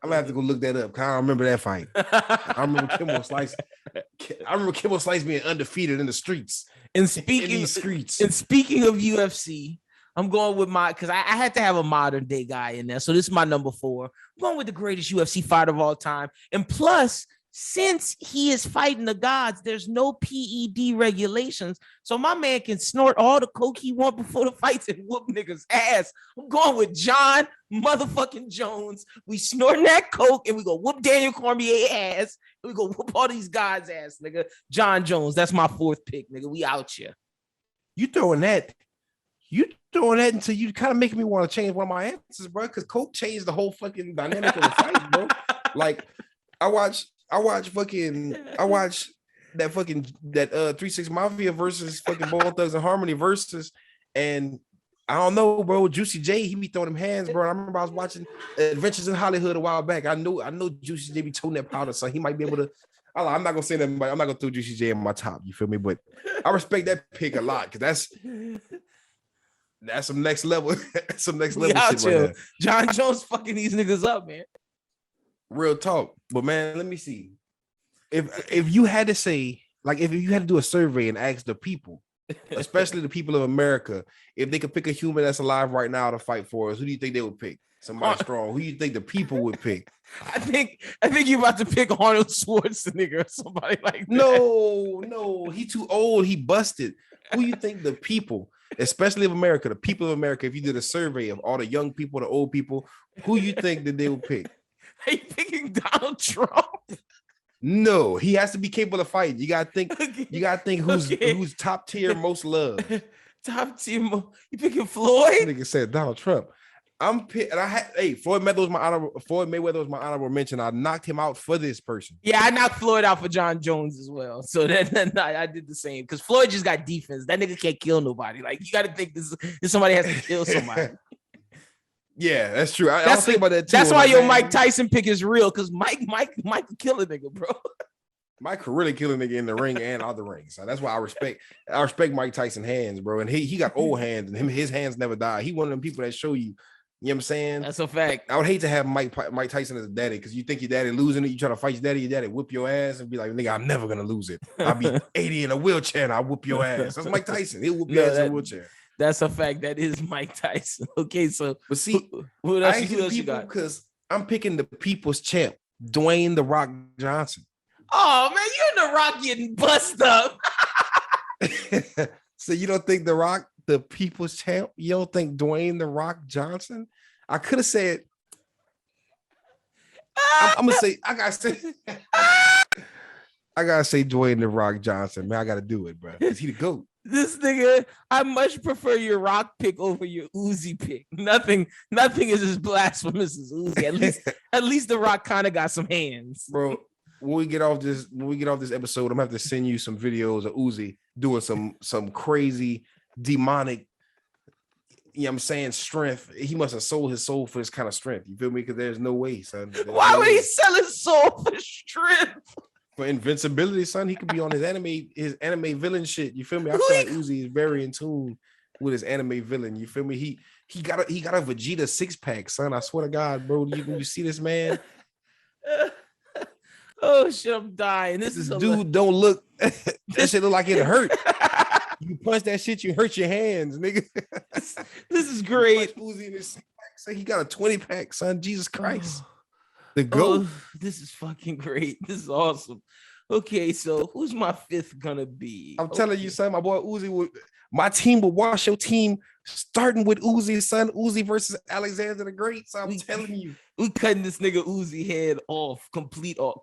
gonna have to go look that up. I don't remember that fight. I remember Kimbo Slice. I remember Kimbo Slice being undefeated in the streets. And in speaking these streets. and speaking of UFC, I'm going with because I had to have a modern day guy in there. So this is my number 4. I'm going with the greatest UFC fighter of all time. And plus, since he is fighting the gods, there's no PED regulations. So my man can snort all the coke he wants before the fights and whoop niggas' ass. I'm going with John motherfucking Jones. We snorting that coke and we go whoop Daniel Cormier ass. And we go whoop all these guys' ass, nigga. John Jones. That's my 4th pick, nigga. We out here. You throwing that until you kind of making me want to change one of my answers, bro. Because coke changed the whole fucking dynamic of the fight, bro. Like I watch that 3-6 Mafia versus fucking Bone Thugs and Harmony versus, and I don't know, bro. Juicy J, he be throwing them hands, bro. I remember I was watching Adventures in Hollywood a while back. I know Juicy J be toting that powder, so he might be able to. I'm not gonna say that, but I'm not gonna throw Juicy J in my top. You feel me? But I respect that pick a lot because that's some next level, some next level shit right there. John Jones fucking these niggas up, man. Real talk. But man, let me see. If you had to say, like, if you had to do a survey and ask the people, especially the people of America, if they could pick a human that's alive right now to fight for us, who do you think they would pick? Somebody strong. Who do you think the people would pick? I think you're about to pick Arnold Schwarzenegger or somebody like that. No, he too old. He busted. Who you think the people, especially of America, the people of America, if you did a survey of all the young people, the old people, who you think that they would pick? Are you picking Donald Trump? No, he has to be capable of fighting. You gotta think. Okay. You gotta think who's top tier, most loved. Top tier. You picking Floyd? Nigga said Donald Trump. I'm pissed. And Floyd Mayweather was my honorable mention. I knocked him out for this person. Yeah, I knocked Floyd out for John Jones as well. So then I did the same because Floyd just got defense. That nigga can't kill nobody. Like you got to think this somebody has to kill somebody. Yeah, that's true. I was thinking about that too. That's why your Mike Tyson pick is real because Mike could kill a nigga, bro. Mike could really kill a nigga in the ring and out the ring. So that's why I respect Mike Tyson hands, bro. And he got old hands and his hands never die. He one of them people that show you. You know what I'm saying? That's a fact. I would hate to have Mike Tyson as a daddy because you think your daddy losing it. You try to fight your daddy whip your ass and be like, nigga, I'm never going to lose it. I'll be 80 in a wheelchair and I'll whoop your ass. That's Mike Tyson. He'll whoop your ass in a wheelchair. That's a fact. That is Mike Tyson. Okay, so. But see, who else you got? Because I'm picking the people's champ, Dwayne "The Rock" Johnson. Oh, man, you and The Rock getting bust up. So you don't think The Rock, the people's champ? You don't think Dwayne "The Rock" Johnson? I could have said, I'm gonna say, I gotta say Dwayne "The Rock" Johnson, man. I gotta do it, bro. Because he the GOAT. This nigga, I much prefer your Rock pick over your Uzi pick. Nothing is as blasphemous as Uzi. At least The Rock kind of got some hands, bro. When we get off this episode, I'm gonna have to send you some videos of Uzi doing some crazy demonic. You know what I'm saying? Strength. He must have sold his soul for this kind of strength. You feel me? Because there's no way, son. Why would he sell his soul for strength? For invincibility, son. He could be on his anime villain shit. You feel me? I feel like Uzi is very in tune with his anime villain. You feel me? He got a Vegeta 6-pack, son. I swear to God, bro. You see this man? Oh shit, I'm dying. This dude don't look. That shit look like it hurt. You punch that shit, you hurt your hands, nigga. This is great. Uzi in his 6-pack, say he got a 20-pack, son. Jesus Christ. The GOAT. This is fucking great. This is awesome. Okay, so who's my 5th gonna be? I'm telling you, son, my boy Uzi my team will wash your team starting with Uzi, son. Uzi versus Alexander the Great. So I'm telling you. We cutting this nigga Uzi head off, completely off.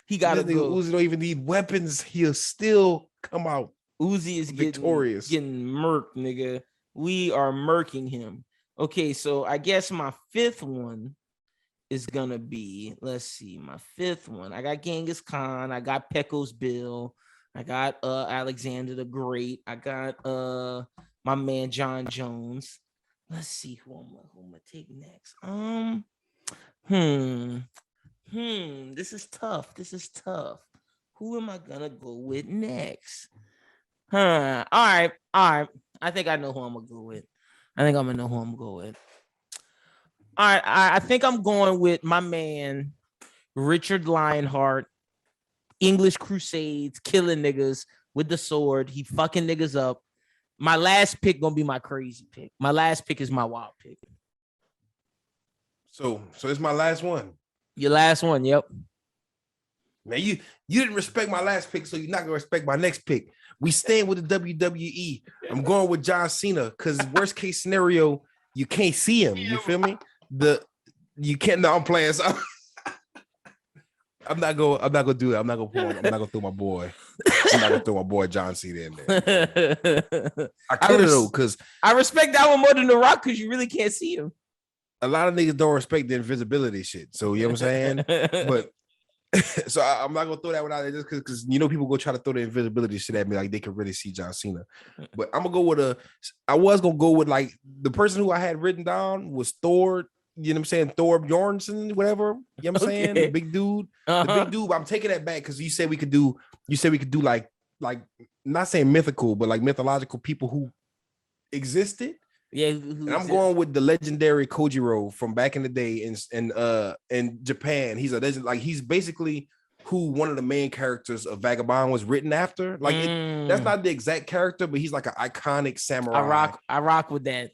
He gotta go. Uzi don't even need weapons. He'll still come out. Uzi is victorious. Getting murked, nigga. We are murking him. Okay, so I guess my 5th one is gonna be, let's see, my 5th one. I got Genghis Khan, I got Pecos Bill, I got Alexander the Great, I got my man John Jones. Let's see who I'm gonna take next. This is tough. Who am I gonna go with next? All right. I think I know who I'm gonna go with. All right, I think I'm going with my man, Richard Lionheart, English Crusades, killing niggas with the sword. He fucking niggas up. My last pick gonna be my crazy pick. My last pick is my wild pick. So it's my last one. Your last one, yep. Man, you didn't respect my last pick, so you're not gonna respect my next pick. We stand with the WWE. I'm going with John Cena because worst case scenario, you can't see him. You feel me? You can't. No, I'm playing. So I'm not gonna do it. I'm not gonna throw my boy. I'm not gonna throw my boy John Cena in there. I could have though, because I respect that one more than The Rock because you really can't see him. A lot of niggas don't respect the invisibility shit. So you know what I'm saying? But so I'm not gonna throw that one out there just because people go try to throw the invisibility shit at me like they can really see John Cena. But I'm gonna go with I was gonna go with like the person who I had written down was Thor. You know what I'm saying? Thor Bjornsson, whatever. You know what I'm saying? The big dude. The big dude. But I'm taking that back because you said we could do like not saying mythical, but like mythological people who existed. Yeah, and I'm going with the legendary Kojiro from back in the day in Japan. He's a legend, like he's basically who one of the main characters of Vagabond was written after. Like that's not the exact character, but he's like an iconic samurai. I rock with that.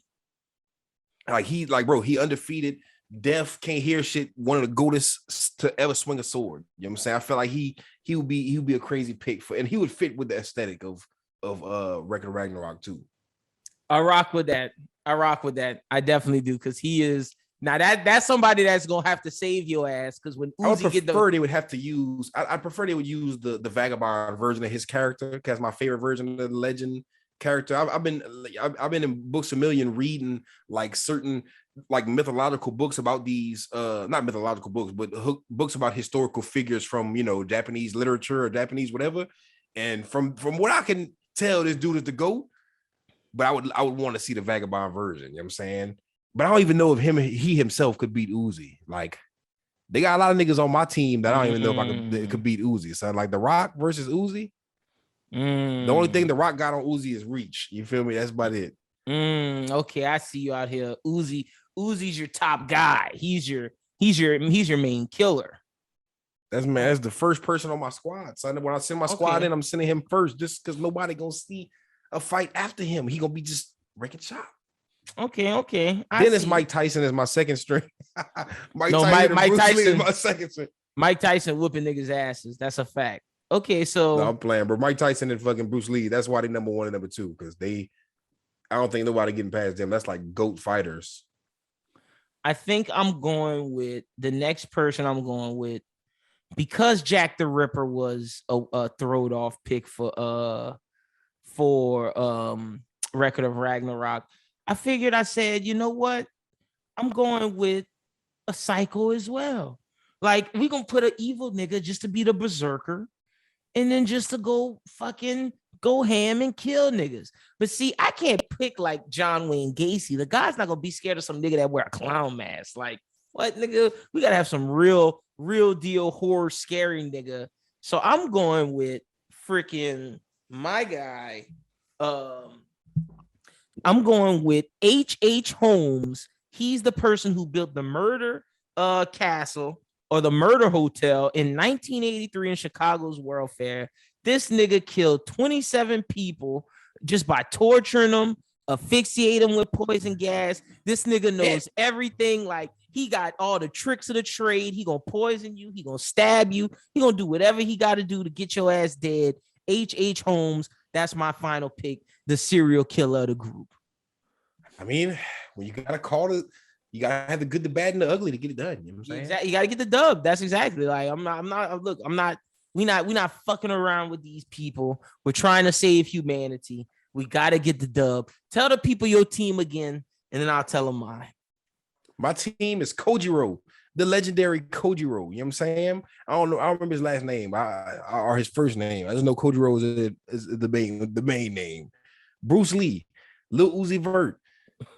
Like he undefeated, deaf, can't hear shit. One of the goatest to ever swing a sword. You know what I'm saying? I feel like he would be a crazy pick for, and he would fit with the aesthetic of Ragnarok too. I rock with that. I definitely do because he is now that's somebody that's gonna have to save your ass because when Uzi I prefer they would use the Vagabond version of his character because my favorite version of the legend character. I've been in Books A Million reading like certain like mythological books about these not mythological books but books about historical figures from Japanese literature or Japanese whatever, and from what I can tell, this dude is the GOAT. But I would want to see the Vagabond version, you know what I'm saying? But I don't even know if he himself could beat Uzi. Like, they got a lot of niggas on my team that I don't even know if I could beat Uzi. So, like, The Rock versus Uzi, the only thing The Rock got on Uzi is reach. You feel me? That's about it. Okay, I see you out here. Uzi's your top guy. He's your main killer. That's the first person on my squad. So when I send my squad in, I'm sending him first just because nobody gonna see a fight after him. He gonna be just wrecking shop. Okay. It's Mike Tyson is my second string. Mike Tyson is my second string. Mike Tyson whooping niggas' asses. That's a fact. Okay, so no, I'm playing, bro. Mike Tyson and fucking Bruce Lee. That's why they number one and number two because I don't think nobody getting past them. That's like GOAT fighters. I think I'm going with the next person. I'm going with because Jack the Ripper was a throwed off pick for Record of Ragnarok. I said, you know what? I'm going with a psycho as well. Like, we gonna put an evil nigga just to be the berserker and then just to go ham and kill niggas. But see, I can't pick like John Wayne Gacy. The guy's not gonna be scared of some nigga that wear a clown mask. Like, what, nigga? We gotta have some real deal horror scary nigga. So I'm going with freaking my guy. I'm going with H.H. Holmes. He's the person who built the murder castle or the murder hotel in 1983 in Chicago's World Fair. This nigga killed 27 people just by torturing them, asphyxiate them with poison gas. This nigga knows everything. Like, he got all the tricks of the trade. He gonna poison you. He gonna stab you. He gonna do whatever he got to do to get your ass dead. H.H. Holmes. That's my final pick. The serial killer of the group. I mean, when you gotta call it, you gotta have the good, the bad, and the ugly to get it done. You know what I'm saying? Exactly. You gotta get the dub. That's exactly like I'm not. We're not fucking around with these people. We're trying to save humanity. We gotta get the dub. Tell the people your team again, and then I'll tell them mine. My team is Kojiro, the legendary Kojiro. You know what I'm saying? I don't remember his last name or his first name. I just know Kojiro is the main name. Bruce Lee, Lil Uzi Vert,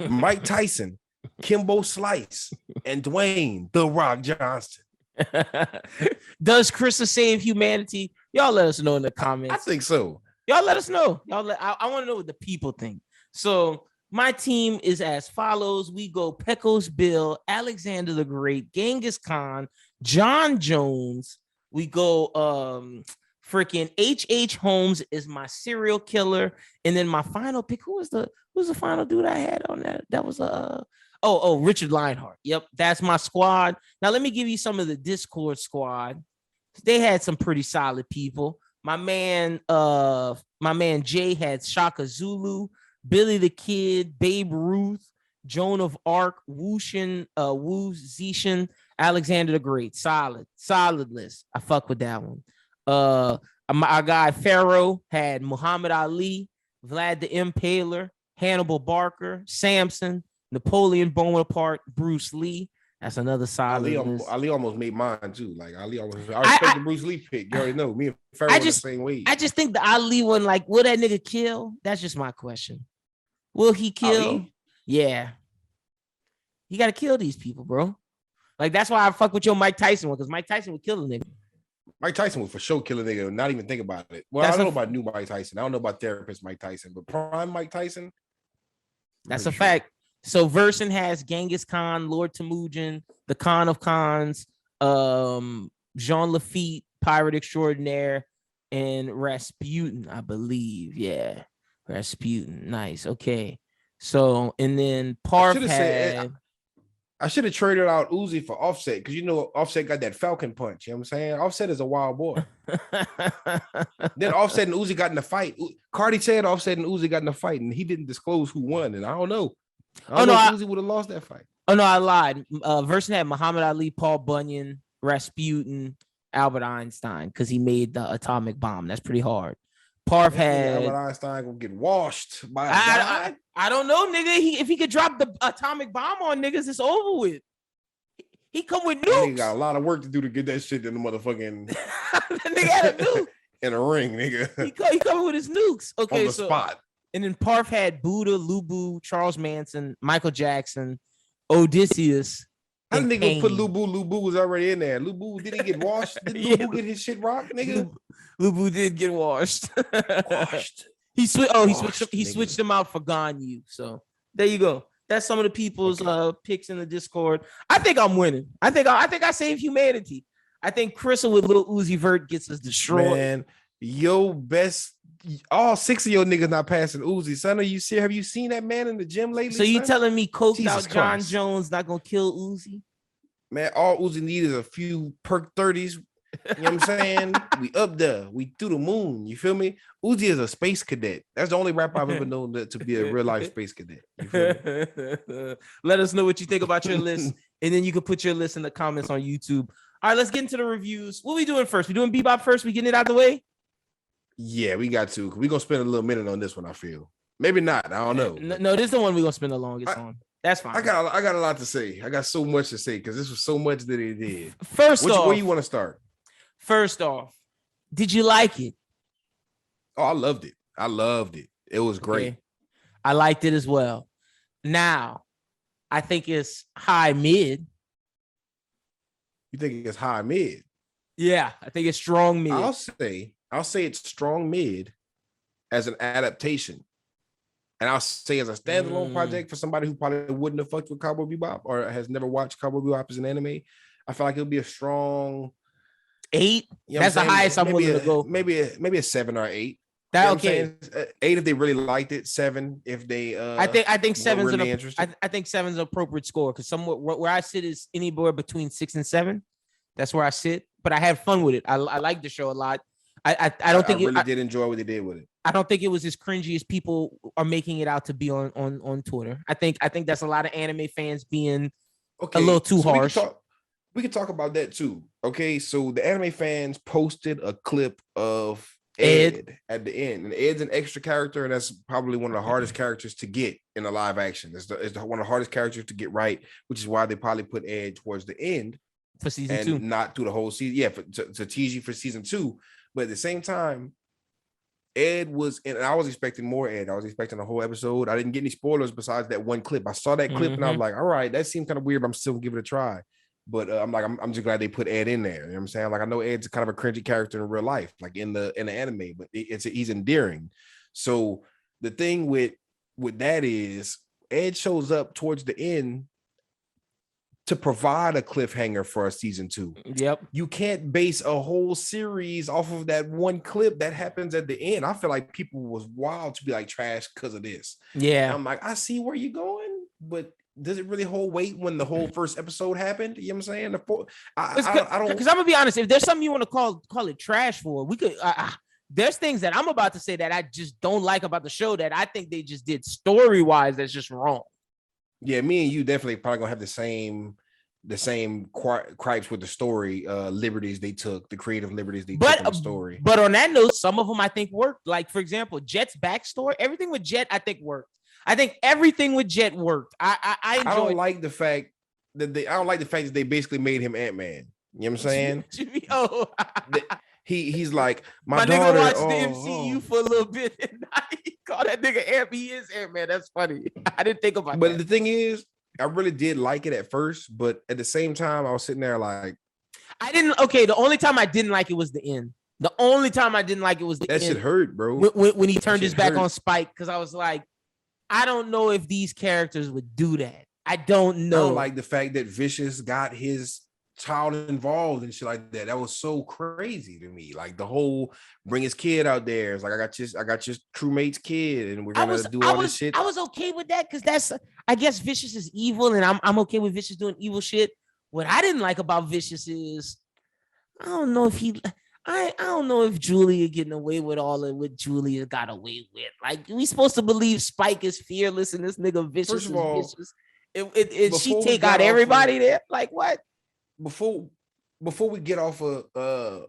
Mike Tyson, Kimbo Slice, and Dwayne The Rock Johnson. Does Krista save humanity? Y'all let us know in the comments. I think so. Y'all let us know. I want to know what the people think. So my team is as follows. We go Pecos Bill, Alexander the Great, Genghis Khan, John Jones. We go Freaking H. Holmes is my serial killer. And then my final pick, who's the final dude I had on that? That was Richard Lionheart. Yep, that's my squad. Now let me give you some of the Discord squad. They had some pretty solid people. My man Jay had Shaka Zulu, Billy the Kid, Babe Ruth, Joan of Arc, Wu Zishan, Alexander the Great. Solid list. I fuck with that one. Our guy Pharaoh had Muhammad Ali, Vlad the Impaler, Hannibal Barker, Samson, Napoleon Bonaparte, Bruce Lee. That's another solid list. Ali almost made mine too. Like Ali almost. I respect the Bruce Lee pick. You already know me and Pharaoh the same way. I just think the Ali one, like, will that nigga kill? That's just my question. Will he kill? Ali? Yeah. You got to kill these people, bro. Like, that's why I fuck with your Mike Tyson one, because Mike Tyson would kill a nigga. Mike Tyson would for sure kill a nigga, not even think about it. Well, I don't know about new Mike Tyson. I don't know about therapist Mike Tyson, but prime Mike Tyson. That's a fact. So Verson has Genghis Khan, Lord Temujin, the Khan of Khans, Jean Lafitte, Pirate Extraordinaire, and Rasputin, I believe. Yeah, Rasputin. Nice. Okay. So, and then Parv had... I should have traded out Uzi for Offset, because you know Offset got that Falcon punch. You know what I'm saying? Offset is a wild boy. Then Offset and Uzi got in a fight. Cardi said Offset and Uzi got in a fight, and he didn't disclose who won. And I don't know. I don't know if Uzi would have lost that fight. Oh, no, I lied. Version had Muhammad Ali, Paul Bunyan, Rasputin, Albert Einstein, because he made the atomic bomb. That's pretty hard. Parv had... Albert Einstein gonna get washed by a guy. I don't know, nigga. If he could drop the atomic bomb on niggas, it's over with. He come with nukes. He got a lot of work to do to get that shit in the motherfucking... That nigga had a nuke. In a ring, nigga. He coming with his nukes. Okay, on the spot. And then Parv had Buddha, Lubu, Charles Manson, Michael Jackson, Odysseus. How the nigga put Lubu? Lubu was already in there. Lubu, did he get washed? Did Lubu get his shit rocked, nigga? Lubu did get washed. He switched him out for Ganyu. So there you go. That's some of the people's picks in the Discord. I think I'm winning. I think I saved humanity. I think Crystal with Lil Uzi Vert gets us destroyed. Man, all 6 of your niggas not passing Uzi. Son, have you seen that man in the gym lately? So you telling me coked out John Jones not gonna kill Uzi? Man, all Uzi need is a few perk 30s. You know what I'm saying? We up there. We through the moon. You feel me? Uzi is a space cadet. That's the only rapper I've ever known to be a real life space cadet. You feel me? Let us know what you think about your list, and then you can put your list in the comments on YouTube. All right, let's get into the reviews. What are we doing first? We doing Bebop first? We getting it out the way? Yeah, we got to. We're gonna spend a little minute on this one, I feel. Maybe not. I don't know. No, this is the one we're gonna spend the longest on. That's fine. I got a lot to say. I got so much to say because this was so much that he did. Where you want to start? First off, did you like it? Oh, I loved it. It was great. Okay. I liked it as well. Now, I think it's high mid. You think it's high mid? Yeah, I think it's strong mid. I'll say it's strong mid as an adaptation. And I'll say as a standalone project for somebody who probably wouldn't have fucked with Cowboy Bebop or has never watched Cowboy Bebop as an anime, I feel like it'll be a strong 8. You know that's the highest I'm willing to go. Maybe a 7 or 8. That okay. 8 if they really liked it. 7 if they. I think 7's really I think 7's an appropriate score because somewhere where I sit is anywhere between 6 and 7. That's where I sit. But I had fun with it. I like the show a lot. I don't think I did enjoy what they did with it. I don't think it was as cringy as people are making it out to be on Twitter. I think that's a lot of anime fans being a little too harsh. We can talk about that too. Okay, so the anime fans posted a clip of Ed at the end, and Ed's an extra character, and that's probably one of the hardest characters to get in a live action. It's one of the hardest characters to get right, which is why they probably put Ed towards the end for season 2, not through the whole season. Yeah, to tease you for season 2, but at the same time, Ed was, and I was expecting more Ed. I was expecting a whole episode. I didn't get any spoilers besides that one clip. I saw that clip and I was like, all right, that seemed kind of weird, but I'm still gonna give it a try. But I'm just glad they put Ed in there. You know what I'm saying? Like, I know Ed's kind of a cringy character in real life, like in the anime, but he's endearing. So the thing with that is Ed shows up towards the end to provide a cliffhanger for a season 2. Yep. You can't base a whole series off of that one clip that happens at the end. I feel like people was wild to be like trash because of this. Yeah. And I'm like, I see where you're going, but does it really hold weight when the whole first episode happened? You know what I'm saying? I don't, because I'm gonna be honest. If there's something you want to call it trash for, we could. There's things that I'm about to say that I just don't like about the show that I think they just did story wise that's just wrong. Yeah, me and you definitely probably gonna have the same gripes with the story, liberties they took, the creative liberties they took in the story. But on that note, some of them I think worked. Like for example, Jet's backstory, everything with Jet I think worked. I think everything with Jet worked. I enjoyed. I don't like the fact that they basically made him Ant-Man. You know what I'm saying? Oh. He's like my daughter, nigga watched the MCU for a little bit and I call that nigga Ant. He is Ant-Man. That's funny. I didn't think about but that. The thing is, I really did like it at first, but at the same time, I was sitting there like, I didn't. Okay, the only time I didn't like it was the end. The only time I didn't like it was the that end. shit hurt, bro. When he turned his back on Spike, because I was like, I don't know if these characters would do that. I don't know. I don't like the fact that Vicious got his child involved and shit like that. That was so crazy to me. Like the whole bring his kid out there. It's like I got your crewmate's kid, and we're gonna do all this shit. I was okay with that because that's, I guess Vicious is evil, and I'm okay with Vicious doing evil shit. What I didn't like about Vicious is I don't know if Julia getting away with all of what Julia got away with. Like, we supposed to believe Spike is fearless and this nigga Vicious First of all, is vicious. She take out everybody there? Like, what? Before we get off of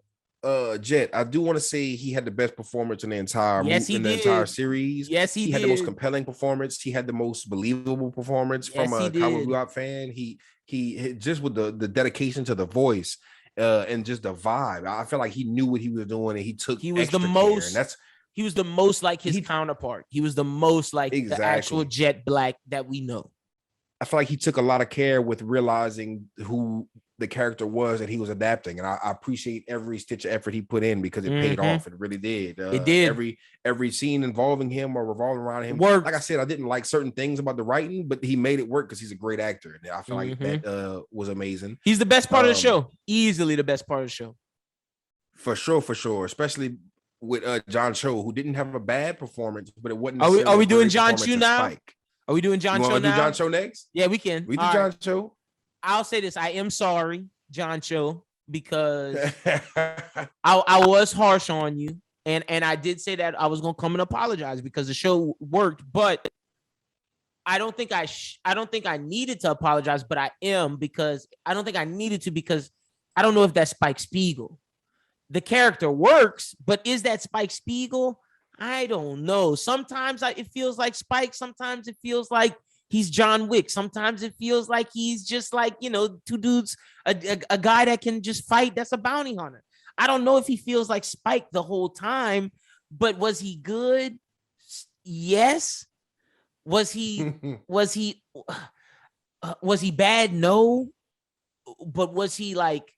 Jet, I do want to say he had the best performance in the entire entire series. Yes, he had the most compelling performance. He had the most believable performance from a Cowboy Bebop fan. He just with the dedication to the voice. And just the vibe. I feel like he knew what he was doing, and he was the most like his counterpart. He was the most like the actual Jet Black that we know. I feel like he took a lot of care with realizing who the character was that he was adapting, and I appreciate every stitch of effort he put in because it paid off. It really did. It did. Every scene involving him or revolving around him worked. Like I said, I didn't like certain things about the writing, but he made it work because he's a great actor. And I feel like that was amazing. He's the best part of the show. Easily the best part of the show. For sure. Especially with John Cho, who didn't have a bad performance, but it wasn't. Are we doing John Cho now? Spike. Are we doing John Cho now? Do John Cho next? Yeah, we can. We do John Cho. I'll say this. I am sorry, John Cho, because I was harsh on you. And I did say that I was going to come and apologize because the show worked, but I don't think I needed to apologize, but I am, because I don't think I needed to, because I don't know if that's Spike Spiegel. The character works, but is that Spike Spiegel? I don't know. Sometimes it feels like Spike. Sometimes it feels like he's John Wick. Sometimes it feels like he's just like, two dudes, a guy that can just fight. That's a bounty hunter. I don't know if he feels like Spike the whole time, but was he good? Yes. Was he bad? No. But was he like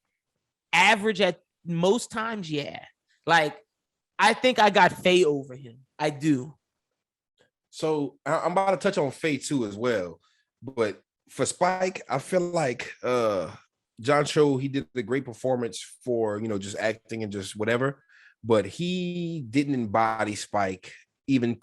average at most times? Yeah. Like, I think I got Faye over him. I do. So I'm about to touch on Faye too as well. But for Spike, I feel like John Cho, he did a great performance for, just acting and just whatever, but he didn't embody Spike even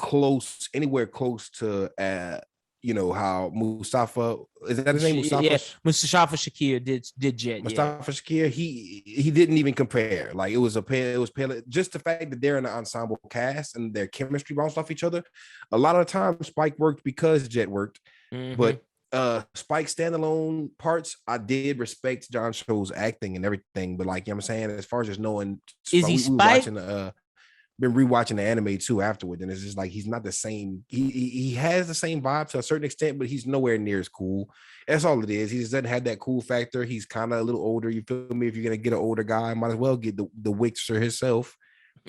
anywhere close to, how Mustafa, is that his name? Mustafa? Yeah, Mustafa Shakir did Jet. Mustafa Shakir, he didn't even compare. Like it was pale. Just the fact that they're in an ensemble cast and their chemistry bounced off each other. A lot of the time, Spike worked because Jet worked, but Spike standalone parts, I did respect John Cho's acting and everything, but like, I'm saying, as far as just knowing, is he Spike? Been rewatching the anime too afterward, and it's just like he's not the same. He has the same vibe to a certain extent, but he's nowhere near as cool. That's all it is. He just doesn't have that cool factor. He's kind of a little older. You feel me? If you're gonna get an older guy, might as well get the Wixer himself,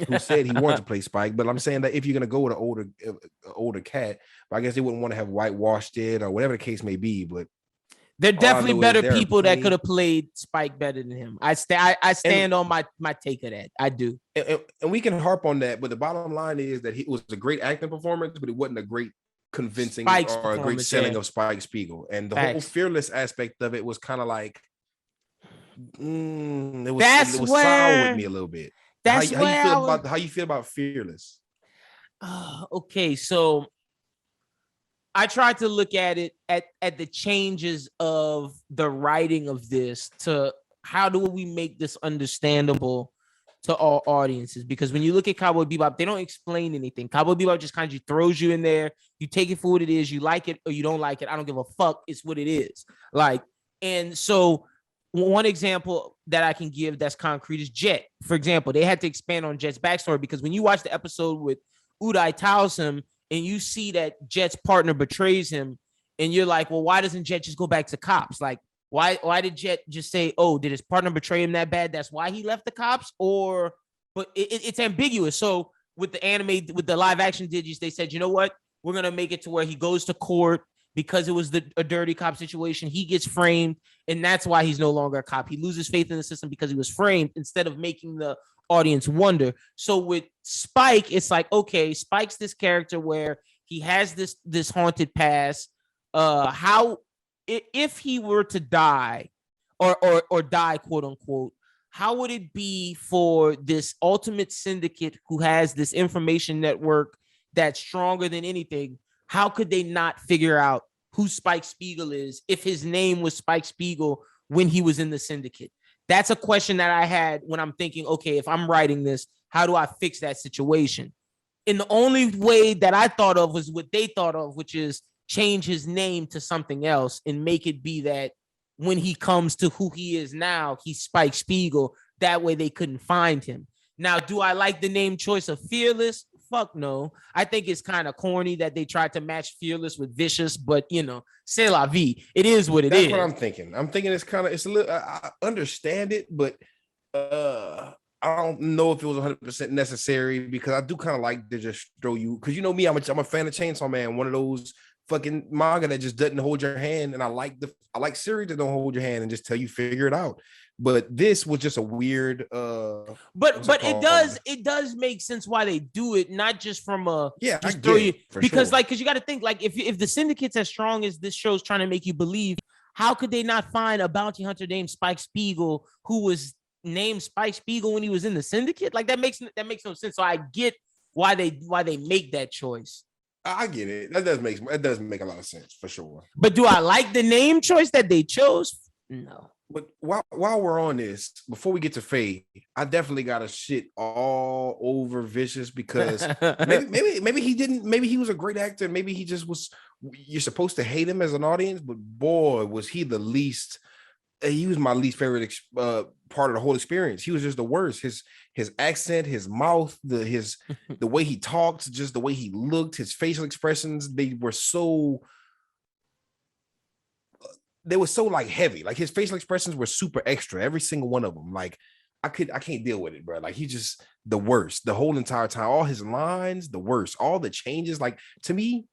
who said he wanted to play Spike. But I'm saying that if you're gonna go with an older cat, but I guess they wouldn't want to have whitewashed it or whatever the case may be. But there are definitely better people that could have played Spike better than him. I stand on my take of that. I do. And we can harp on that, but the bottom line is that it was a great acting performance, but it wasn't a great convincing Spike's or a great performance, selling yeah. of Spike Spiegel, and the whole Facts. fearless aspect of it was kind of like That's it was sour with where me a little bit. that's How you where feel I was. about fearless? Okay, so I tried to look at it at the changes of the writing of this to how do we make this understandable to all audiences? Because when you look at Cowboy Bebop, they don't explain anything. Cowboy Bebop just kind of throws you in there. You take it for what it is. You like it or you don't like it. I don't give a fuck. It's what it is. Like, and so one example that I can give that's concrete is Jet. For example, they had to expand on Jet's backstory because when you watch the episode with Uday tells him and you see that Jet's partner betrays him, and you're like, well, why doesn't Jet just go back to cops? Like, why did Jet just say, oh, did his partner betray him that bad? That's why he left the cops? Or, but it's ambiguous. So with the anime, with the live action digits, they said, you know what? We're going to make it to where he goes to court because it was a dirty cop situation. He gets framed, and that's why he's no longer a cop. He loses faith in the system because he was framed instead of making the audience wonder. So with Spike, it's like, okay, Spike's this character where he has this haunted past. How if he were to die or die, quote unquote, how would it be for this ultimate syndicate who has this information network that's stronger than anything? How could they not figure out who Spike Spiegel is if his name was Spike Spiegel when he was in the syndicate? That's a question that I had when I'm thinking, okay, if I'm writing this, how do I fix that situation? And the only way that I thought of was what they thought of, which is change his name to something else and make it be that when he comes to who he is now, he's Spike Spiegel. That way they couldn't find him. Now, do I like the name choice of Fearless? Fuck no. I think it's kind of corny that they tried to match Fearless with Vicious, but you know, c'est la vie. It is what it is. That's what I'm thinking. I'm thinking it's a little, I understand it, but I don't know if it was 100% necessary because I do kind of like to just throw you, because you know me, I'm a fan of Chainsaw Man, one of those fucking manga that just doesn't hold your hand, and I like series that don't hold your hand and just tell you figure it out. But this was just a weird but it does make sense why they do it, not just from a just throw you because sure. Because you got to think, like, if the syndicate's as strong as this show's trying to make you believe, how could they not find a bounty hunter named Spike Spiegel who was named Spike Spiegel when he was in the syndicate? Like that makes no sense. So I get why they make that choice. I get it. That does make a lot of sense for sure. But do I like the name choice that they chose? No. But while we're on this, before we get to Faye, I definitely got to shit all over Vicious because maybe he didn't. Maybe he was a great actor. Maybe he just was. You're supposed to hate him as an audience, but boy, was he the least. He was my least favorite part of the whole experience. He was just the worst. His accent, his mouth, the way he talked, just the way he looked, his facial expressions, they were so like heavy. Like his facial expressions were super extra, every single one of them. Like I can't deal with it, bro. Like he's just the worst the whole entire time. All his lines, the worst. All the changes. Like to me,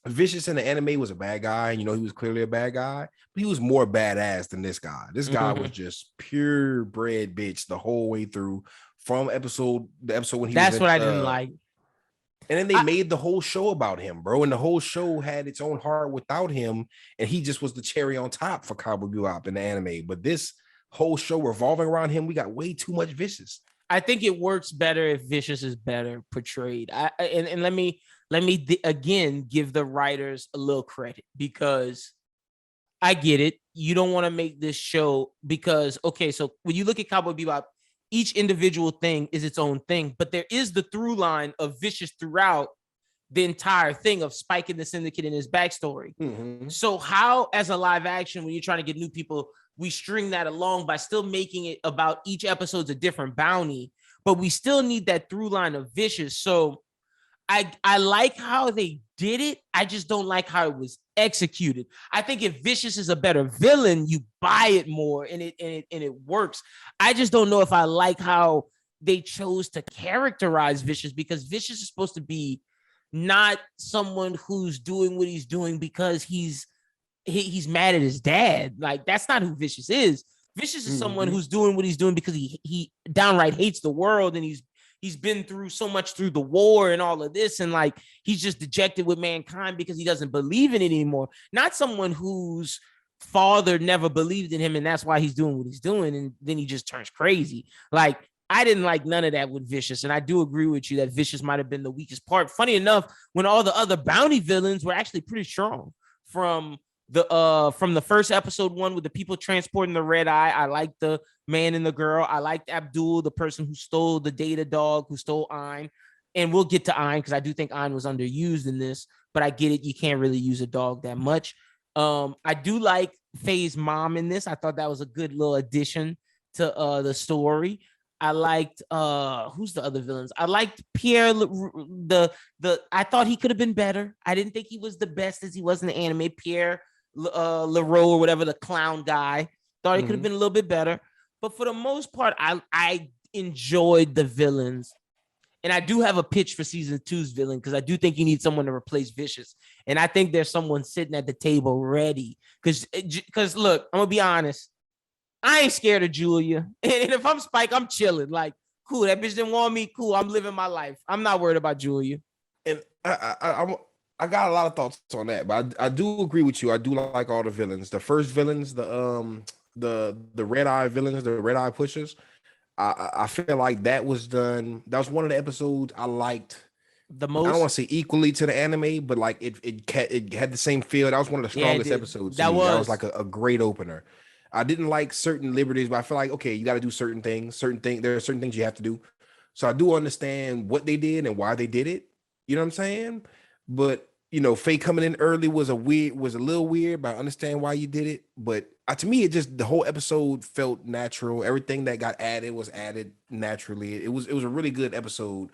Vicious in the anime was a bad guy. You know, he was clearly a bad guy, but he was more badass than this guy. This guy was just purebred bitch the whole way through from the episode when he That's was what I didn't like. And then they made the whole show about him, bro. And the whole show had its own heart without him. And he just was the cherry on top for Cowboy Bebop in the anime. But this whole show revolving around him, we got way too much Vicious. I think it works better if Vicious is better portrayed. And let me again give the writers a little credit because I get it. You don't want to make this show because, okay, so when you look at Cowboy Bebop, each individual thing is its own thing, but there is the through line of Vicious throughout the entire thing of Spike in the syndicate and his backstory. Mm-hmm. So how, as a live action, when you're trying to get new people, we string that along by still making it about each episode's a different bounty, but we still need that through line of Vicious. So I like how they did it. I just don't like how it was executed. I think if Vicious is a better villain, you buy it more and it works. I just don't know if I like how they chose to characterize Vicious because Vicious is supposed to be not someone who's doing what he's doing because he's mad at his dad. Like that's not who Vicious is. Vicious is someone who's doing what he's doing because he downright hates the world and he's he's been through so much through the war and all of this, and like he's just dejected with mankind because he doesn't believe in it anymore. Not someone whose father never believed in him, and that's why he's doing what he's doing, and then he just turns crazy. Like I didn't like none of that with Vicious, and I do agree with you that Vicious might have been the weakest part. Funny enough, when all the other bounty villains were actually pretty strong from the first episode one with the people transporting the red eye. I liked the man and the girl. I liked Abdul, the person who stole the data dog, who stole Ein. And we'll get to Ein because I do think Ein was underused in this, but I get it. You can't really use a dog that much. I do like Faye's mom in this. I thought that was a good little addition to the story. I liked who's the other villains? I liked Pierre. I thought he could have been better. I didn't think he was the best as he was in the anime. Pierre Leroux or whatever, the clown guy. Thought he could have been a little bit better. But for the most part, I enjoyed the villains. And I do have a pitch for season 2's villain because I do think you need someone to replace Vicious. And I think there's someone sitting at the table ready. Because look, I'm going to be honest. I ain't scared of Julia. And if I'm Spike, I'm chilling. Like, cool, that bitch didn't want me. Cool, I'm living my life. I'm not worried about Julia. And I got a lot of thoughts on that, but I do agree with you. I do like all the villains. The first villains, the red eye villains, the red eye pushers. I feel like that was done. That was one of the episodes I liked the most. I don't want to say equally to the anime, but like it had the same feel. That was one of the strongest episodes. That was like a great opener. I didn't like certain liberties, but I feel like, okay, you got to do certain things. There are certain things you have to do. So I do understand what they did and why they did it. You know what I'm saying? But you know, Faye coming in early was a little weird, but I understand why you did it. But to me, the whole episode felt natural. Everything that got added was added naturally. It was a really good episode,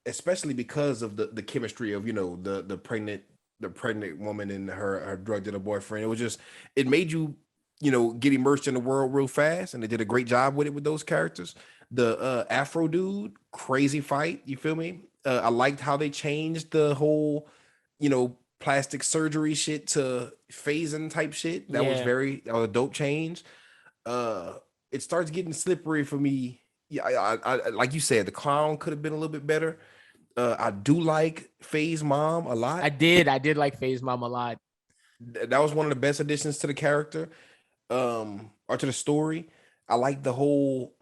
especially because of the chemistry of, you know, the pregnant woman and her drug dealer boyfriend. It made you, you know, get immersed in the world real fast, and they did a great job with it with those characters. The Afro dude, crazy fight. You feel me? I liked how they changed the whole, you know, plastic surgery shit to phasing type shit. That was a dope change. It starts getting slippery for me. Yeah, I like you said, the clown could have been a little bit better. I do like Faye's mom a lot. I did like Faye's mom a lot. That was one of the best additions to the character, or to the story. I like the whole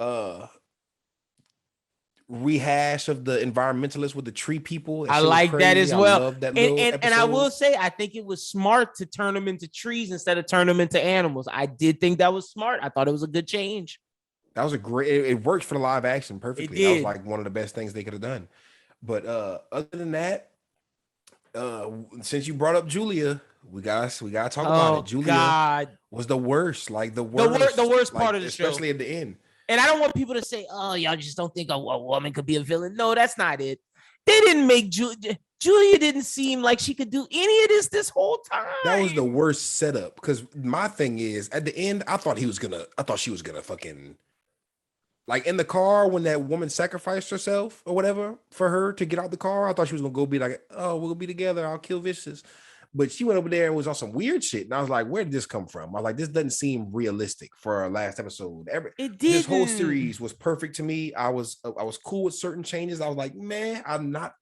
rehash of the environmentalists with the tree people. I like that as well. I love that and I will say, I think it was smart to turn them into trees instead of turn them into animals. I did think that was smart. I thought it was a good change. That was it worked for the live action perfectly. That was like one of the best things they could have done. But other than that, since you brought up Julia, we gotta talk about it. Julia was the worst, like the worst part of the show, especially at the end. And I don't want people to say, "Oh, y'all just don't think a woman could be a villain." No, that's not it. They didn't make Julia didn't seem like she could do any of this whole time. That was the worst setup. Because my thing is, at the end, I thought she was gonna fucking, like, in the car when that woman sacrificed herself or whatever for her to get out the car. I thought she was gonna go be like, "Oh, we'll be together. I'll kill Vicious." But she went over there and was on some weird shit. And I was like, where did this come from? I was like, this doesn't seem realistic for our last episode. This whole series was perfect to me. I was cool with certain changes. I was like, man, I'm not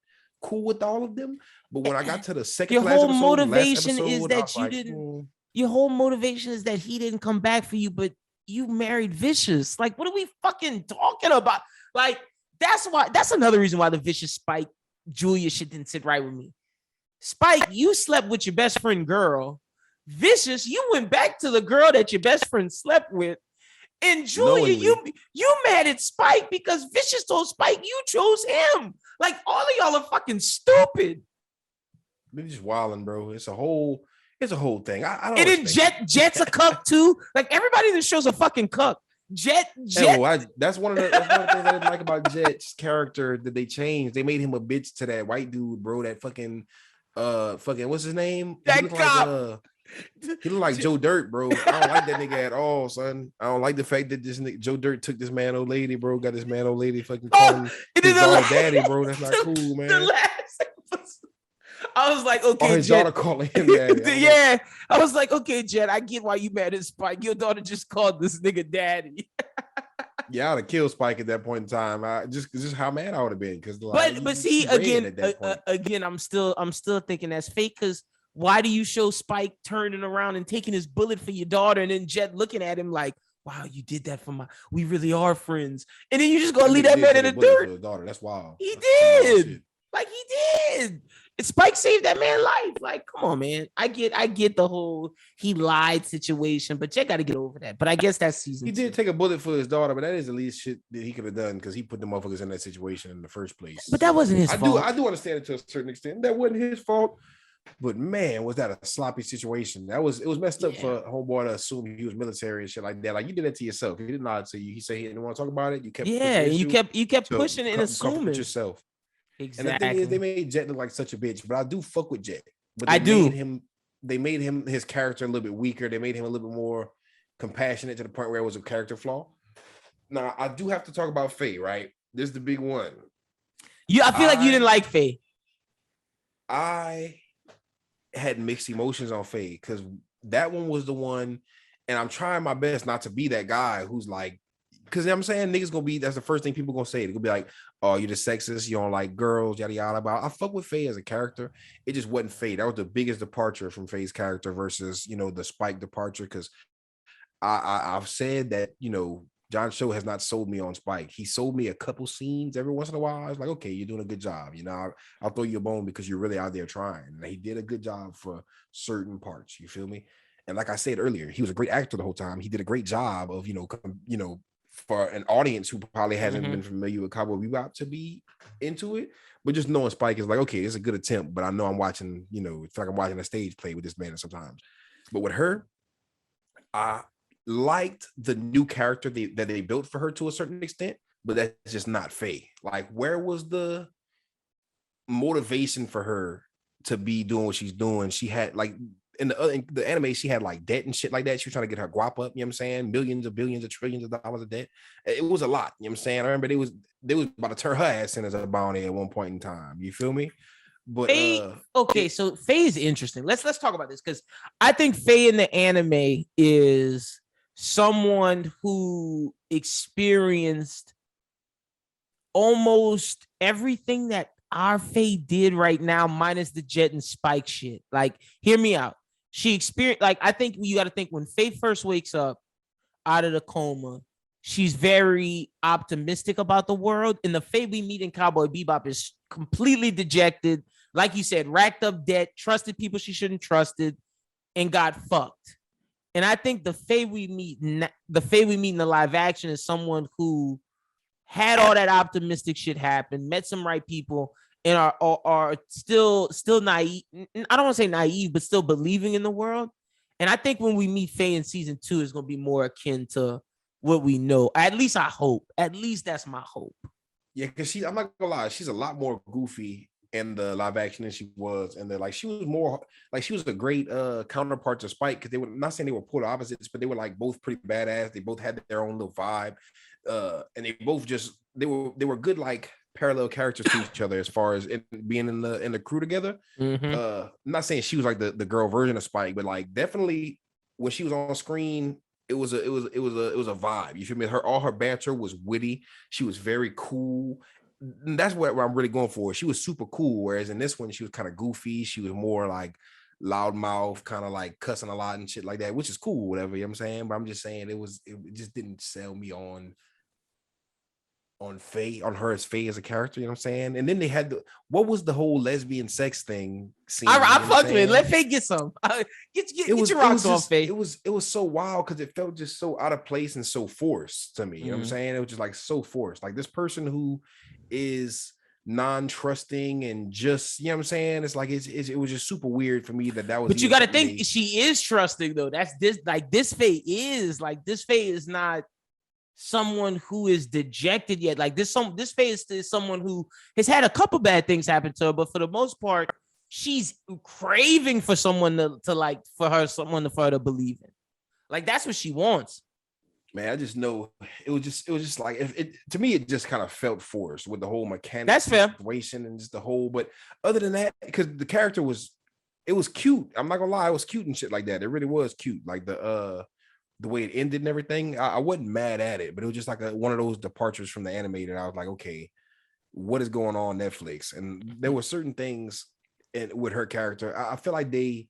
cool with all of them. But when I got to the second Your whole motivation is that he didn't come back for you, but you married Vicious. Like, what are we fucking talking about? Like, that's another reason why the Vicious Spike Julia shit didn't sit right with me. Spike, you slept with your best friend girl. Vicious, you went back to the girl that your best friend slept with. And Julia, you mad at Spike because Vicious told Spike you chose him. Like, all of y'all are fucking stupid. They're just wilding, bro. It's a whole thing. I don't. And then Jet's a cuck too. Like, everybody in the show's a fucking cuck. Jet. That's one of the things I didn't like about Jet's character that they changed. They made him a bitch to that white dude, bro. That fucking what's his name? That cop. He looked like Joe Dirt, bro. I don't like that nigga at all, son. I don't like the fact that this nigga Joe Dirt took this man old lady, bro. Got this man old lady fucking calling his daughter daddy, bro. That's not cool, man. The last episode, I was like, okay, his daughter calling him daddy. Yeah, I was like, okay, Jet, I get why you mad at Spike. Your daughter just called this nigga daddy. Yeah, I'd have killed Spike at that point in time. Just how mad I would have been because but see again, at that point. again, I'm still thinking that's fake because why do you show Spike turning around and taking his bullet for your daughter and then Jet looking at him like, wow, you did that for we really are friends. And then you just gonna leave that man in the dirt. His daughter. That's wild. He That's did. Like he did. Spike saved that man's life. Like, come on, man. I get the whole he lied situation, but Jet got to get over that. But I guess that's season. He did take a bullet for his daughter, but that is the least shit that he could have done because he put the motherfuckers in that situation in the first place. But that wasn't his fault. I do understand it to a certain extent. That wasn't his fault. But man, was that a sloppy situation? It was messed up for homeboy to assume he was military and shit like that. Like you did that to yourself. He didn't lie to you. He said he didn't want to talk about it. You kept you kept pushing it and assuming yourself. Exactly. And the thing is, they made Jet look like such a bitch, but I do fuck with Jet. But they made him his character a little bit weaker. They made him a little bit more compassionate to the point where it was a character flaw. Now I do have to talk about Faye, right? This is the big one. I feel like you didn't like Faye. I had mixed emotions on Faye because that one was the one, and I'm trying my best not to be that guy who's like, because I'm saying niggas gonna be, that's the first thing people gonna say. They're gonna be like, oh, you're just sexist, you don't like girls, yada yada. But I fuck with Faye as a character. It just wasn't Faye. That was the biggest departure from Faye's character versus, the Spike departure. Because I've said that, John Cho has not sold me on Spike. He sold me a couple scenes every once in a while. I was like, okay, you're doing a good job. I'll throw you a bone because you're really out there trying. And he did a good job for certain parts. You feel me? And like I said earlier, he was a great actor the whole time. He did a great job of, for an audience who probably hasn't been familiar with Cowboy Bebop to be into it. But just knowing Spike is like, okay, it's a good attempt, but I know I'm watching, it's like I'm watching a stage play with this man sometimes. But with her, I liked the new character that they built for her to a certain extent, but that's just not Faye. Like, where was the motivation for her to be doing what she's doing? She had like in the anime, she had like debt and shit like that. She was trying to get her guap up, you know what I'm saying? Millions of billions of trillions of dollars of debt. It was a lot, you know what I'm saying? I remember they was about to turn her ass in as a bounty at one point in time. You feel me? But Faye, so Faye is interesting. Let's talk about this because I think Faye in the anime is someone who experienced almost everything that our Faye did right now, minus the Jet and Spike shit. Like, hear me out. She experienced, like, I think you got to think when Faye first wakes up out of the coma, she's very optimistic about the world. And the Faye we meet in Cowboy Bebop is completely dejected. Like you said, racked up debt, trusted people she shouldn't trusted, and got fucked. And I think the Faye we meet in the live action is someone who had all that optimistic shit happen, met some right people, and are still naive. I don't want to say naive, but still believing in the world. And I think when we meet Faye in season 2, it's going to be more akin to what we know. At least I hope. At least that's my hope. Yeah, because I'm not gonna lie, she's a lot more goofy in the live action than she was, and she was more like, she was a great counterpart to Spike, because they were not saying they were polar opposites, but they were like both pretty badass. They both had their own little vibe, and they both they were good like parallel characters to each other as far as being in the crew together. I'm not saying she was like the girl version of Spike, but like definitely when she was on screen, it was a vibe. You feel me? All her banter was witty. She was very cool. And that's what I'm really going for. She was super cool. Whereas in this one, she was kind of goofy. She was more like loudmouth, kind of like cussing a lot and shit like that, which is cool, whatever, you know what I'm saying? But I'm just saying it just didn't sell me on Faye, on her as Faye as a character, you know what I'm saying? And then they had what was the whole lesbian sex thing scene? I fucked with it. Let Faye get some. Get your rocks off, Faye. It was so wild because it felt just so out of place and so forced to me. You know what I'm saying? It was just like so forced. Like this person who is non-trusting and just, you know what I'm saying? It's like it was just super weird for me that was. But you got to think she is trusting though. That's this Faye is not someone who is dejected yet. Like this Faye is someone who has had a couple bad things happen to her, but for the most part, she's craving for someone someone for her to believe in. Like that's what she wants. Man, I just know it was just like to me it just kind of felt forced with the whole mechanic situation and just the whole. But other than that, because the character it was cute. I'm not gonna lie, it was cute and shit like that. It really was cute. Like the the way it ended and everything, I wasn't mad at it, but it was just like one of those departures from the anime that I was like, okay, what is going on Netflix? And there were certain things with her character. I feel like they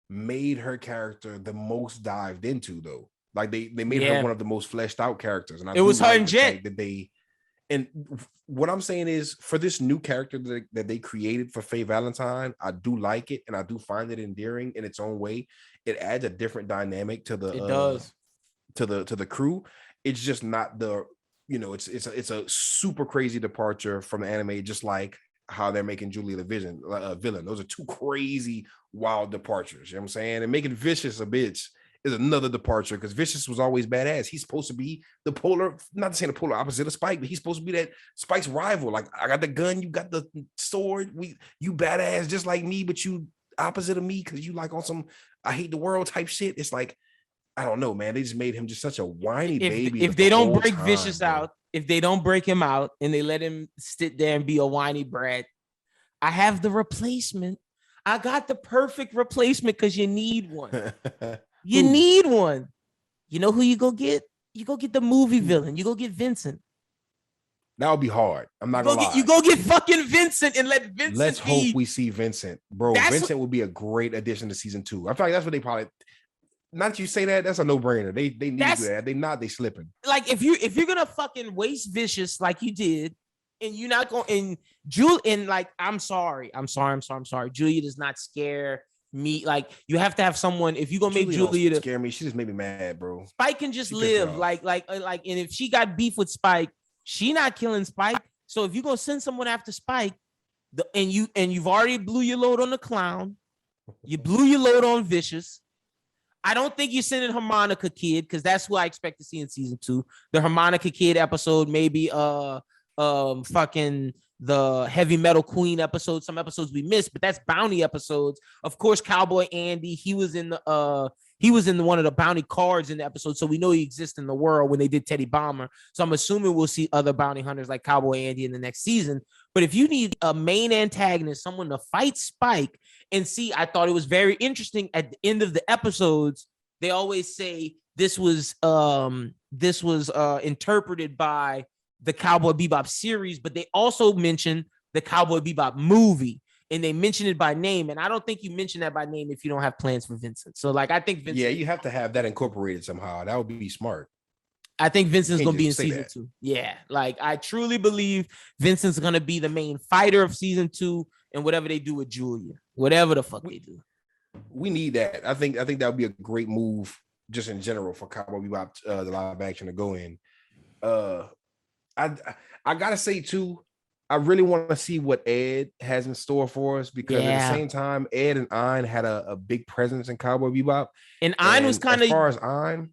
made her character the most dived into, though. Like they made her one of the most fleshed out characters. And it was her and Jet. And what I'm saying is, for this new character that they created for Faye Valentine, I do like it, and I do find it endearing in its own way. It adds a different dynamic to the to the crew. It's just not the, it's a super crazy departure from the anime, just like how they're making Julia the villain. Those are two crazy wild departures. You know what I'm saying? And making Vicious a bitch is another departure, because Vicious was always badass. He's supposed to be the polar, not saying the polar opposite of Spike, but he's supposed to be that Spike's rival. Like, I got the gun, you got the sword, you badass just like me, but you opposite of me because you like on some I hate the world type shit. It's like, I don't know, man. They just made him just such a whiny baby. If they don't break Vicious out, if they don't break him out and they let him sit there and be a whiny brat, I have the replacement. I got the perfect replacement, because you need one. You need one. You know who you go get? You go get the movie villain. You go get Vincent. That would be hard. I'm not gonna lie. You go get fucking Vincent and let Vincent. Let's hope we see Vincent, bro. Vincent would be a great addition to season 2. I feel like that's what they probably. Not that you say that, that's a no-brainer. They need to do that. They slipping. Like, if you're gonna fucking waste Vicious like you did, and you're not going and like, I'm sorry. Julia does not scare me. Like, you have to have someone. If you're gonna make Julia scare me, she just made me mad, bro. Spike can just live. Like, and if she got beef with Spike, she not killing Spike. So if you're gonna send someone after Spike, and you've already blew your load on the clown, you blew your load on Vicious. I don't think you're sending Harmonica Kid, because that's what I expect to see in season 2. The Harmonica Kid episode, maybe fucking the Heavy Metal Queen episode, some episodes we missed, but that's bounty episodes. Of course, Cowboy Andy, he was in one of the bounty cards in the episode, so we know he exists in the world when they did Teddy Bomber. So I'm assuming we'll see other bounty hunters like Cowboy Andy in the next season. But if you need a main antagonist, someone to fight Spike, and see, I thought it was very interesting at the end of the episodes, they always say this was interpreted by the Cowboy Bebop series, but they also mentioned the Cowboy Bebop movie, and they mention it by name. And I don't think you mention that by name if you don't have plans for Vincent. So, like, I think Vincent. Yeah, you have to have that incorporated somehow. That would be smart. I think Vincent's going to be in season 2. Yeah, like, I truly believe Vincent's going to be the main fighter of season 2, and whatever they do with Julia, whatever the fuck they do. We need that. I think that would be a great move just in general for Cowboy Bebop, the live action, to go in. I gotta say too, I really want to see what Ed has in store for us, because at the same time, Ed and Ein had a big presence in Cowboy Bebop, and Ein was kind of, as far as Ein,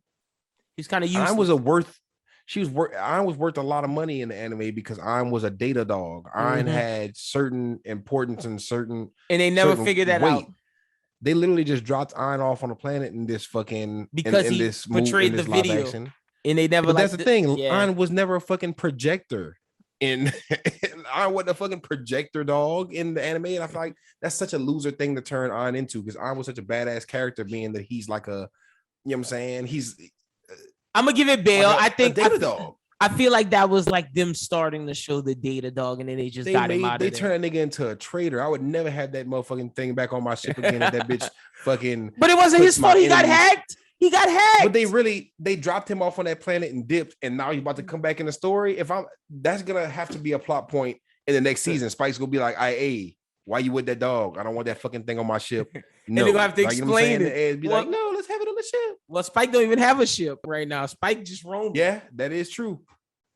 he's kind of used. Ein was Ein was worth a lot of money in the anime, because Ein was a data dog. Ein had certain importance and certain, and they never figured that out. They literally just dropped Ein off on a planet in this fucking, because in he this portrayed in this the video. action. And they never. But that's the thing. Ein was never a fucking projector. And Ein wasn't a fucking projector dog in the anime. And I feel like that's such a loser thing to turn Ein into, because Ein was such a badass character, being that he's like a, you know what I'm saying? He's. I'm gonna give it bail. Like I think data dog. I feel like that was like them starting to show the data dog, and then they just got him out of there. They turned that nigga into a traitor. I would never have that motherfucking thing back on my ship again if that bitch fucking. But it wasn't his fault. He got hacked. He got hacked. But they dropped him off on that planet and dipped, and now he's about to come back in the story. That's gonna have to be a plot point in the next season. Spike's gonna be like, "Hey, why you with that dog? I don't want that fucking thing on my ship." No, and they're gonna have to explain it. And be like, "No, let's have it on the ship." Well, Spike don't even have a ship right now. Spike just roamed. Yeah, that is true.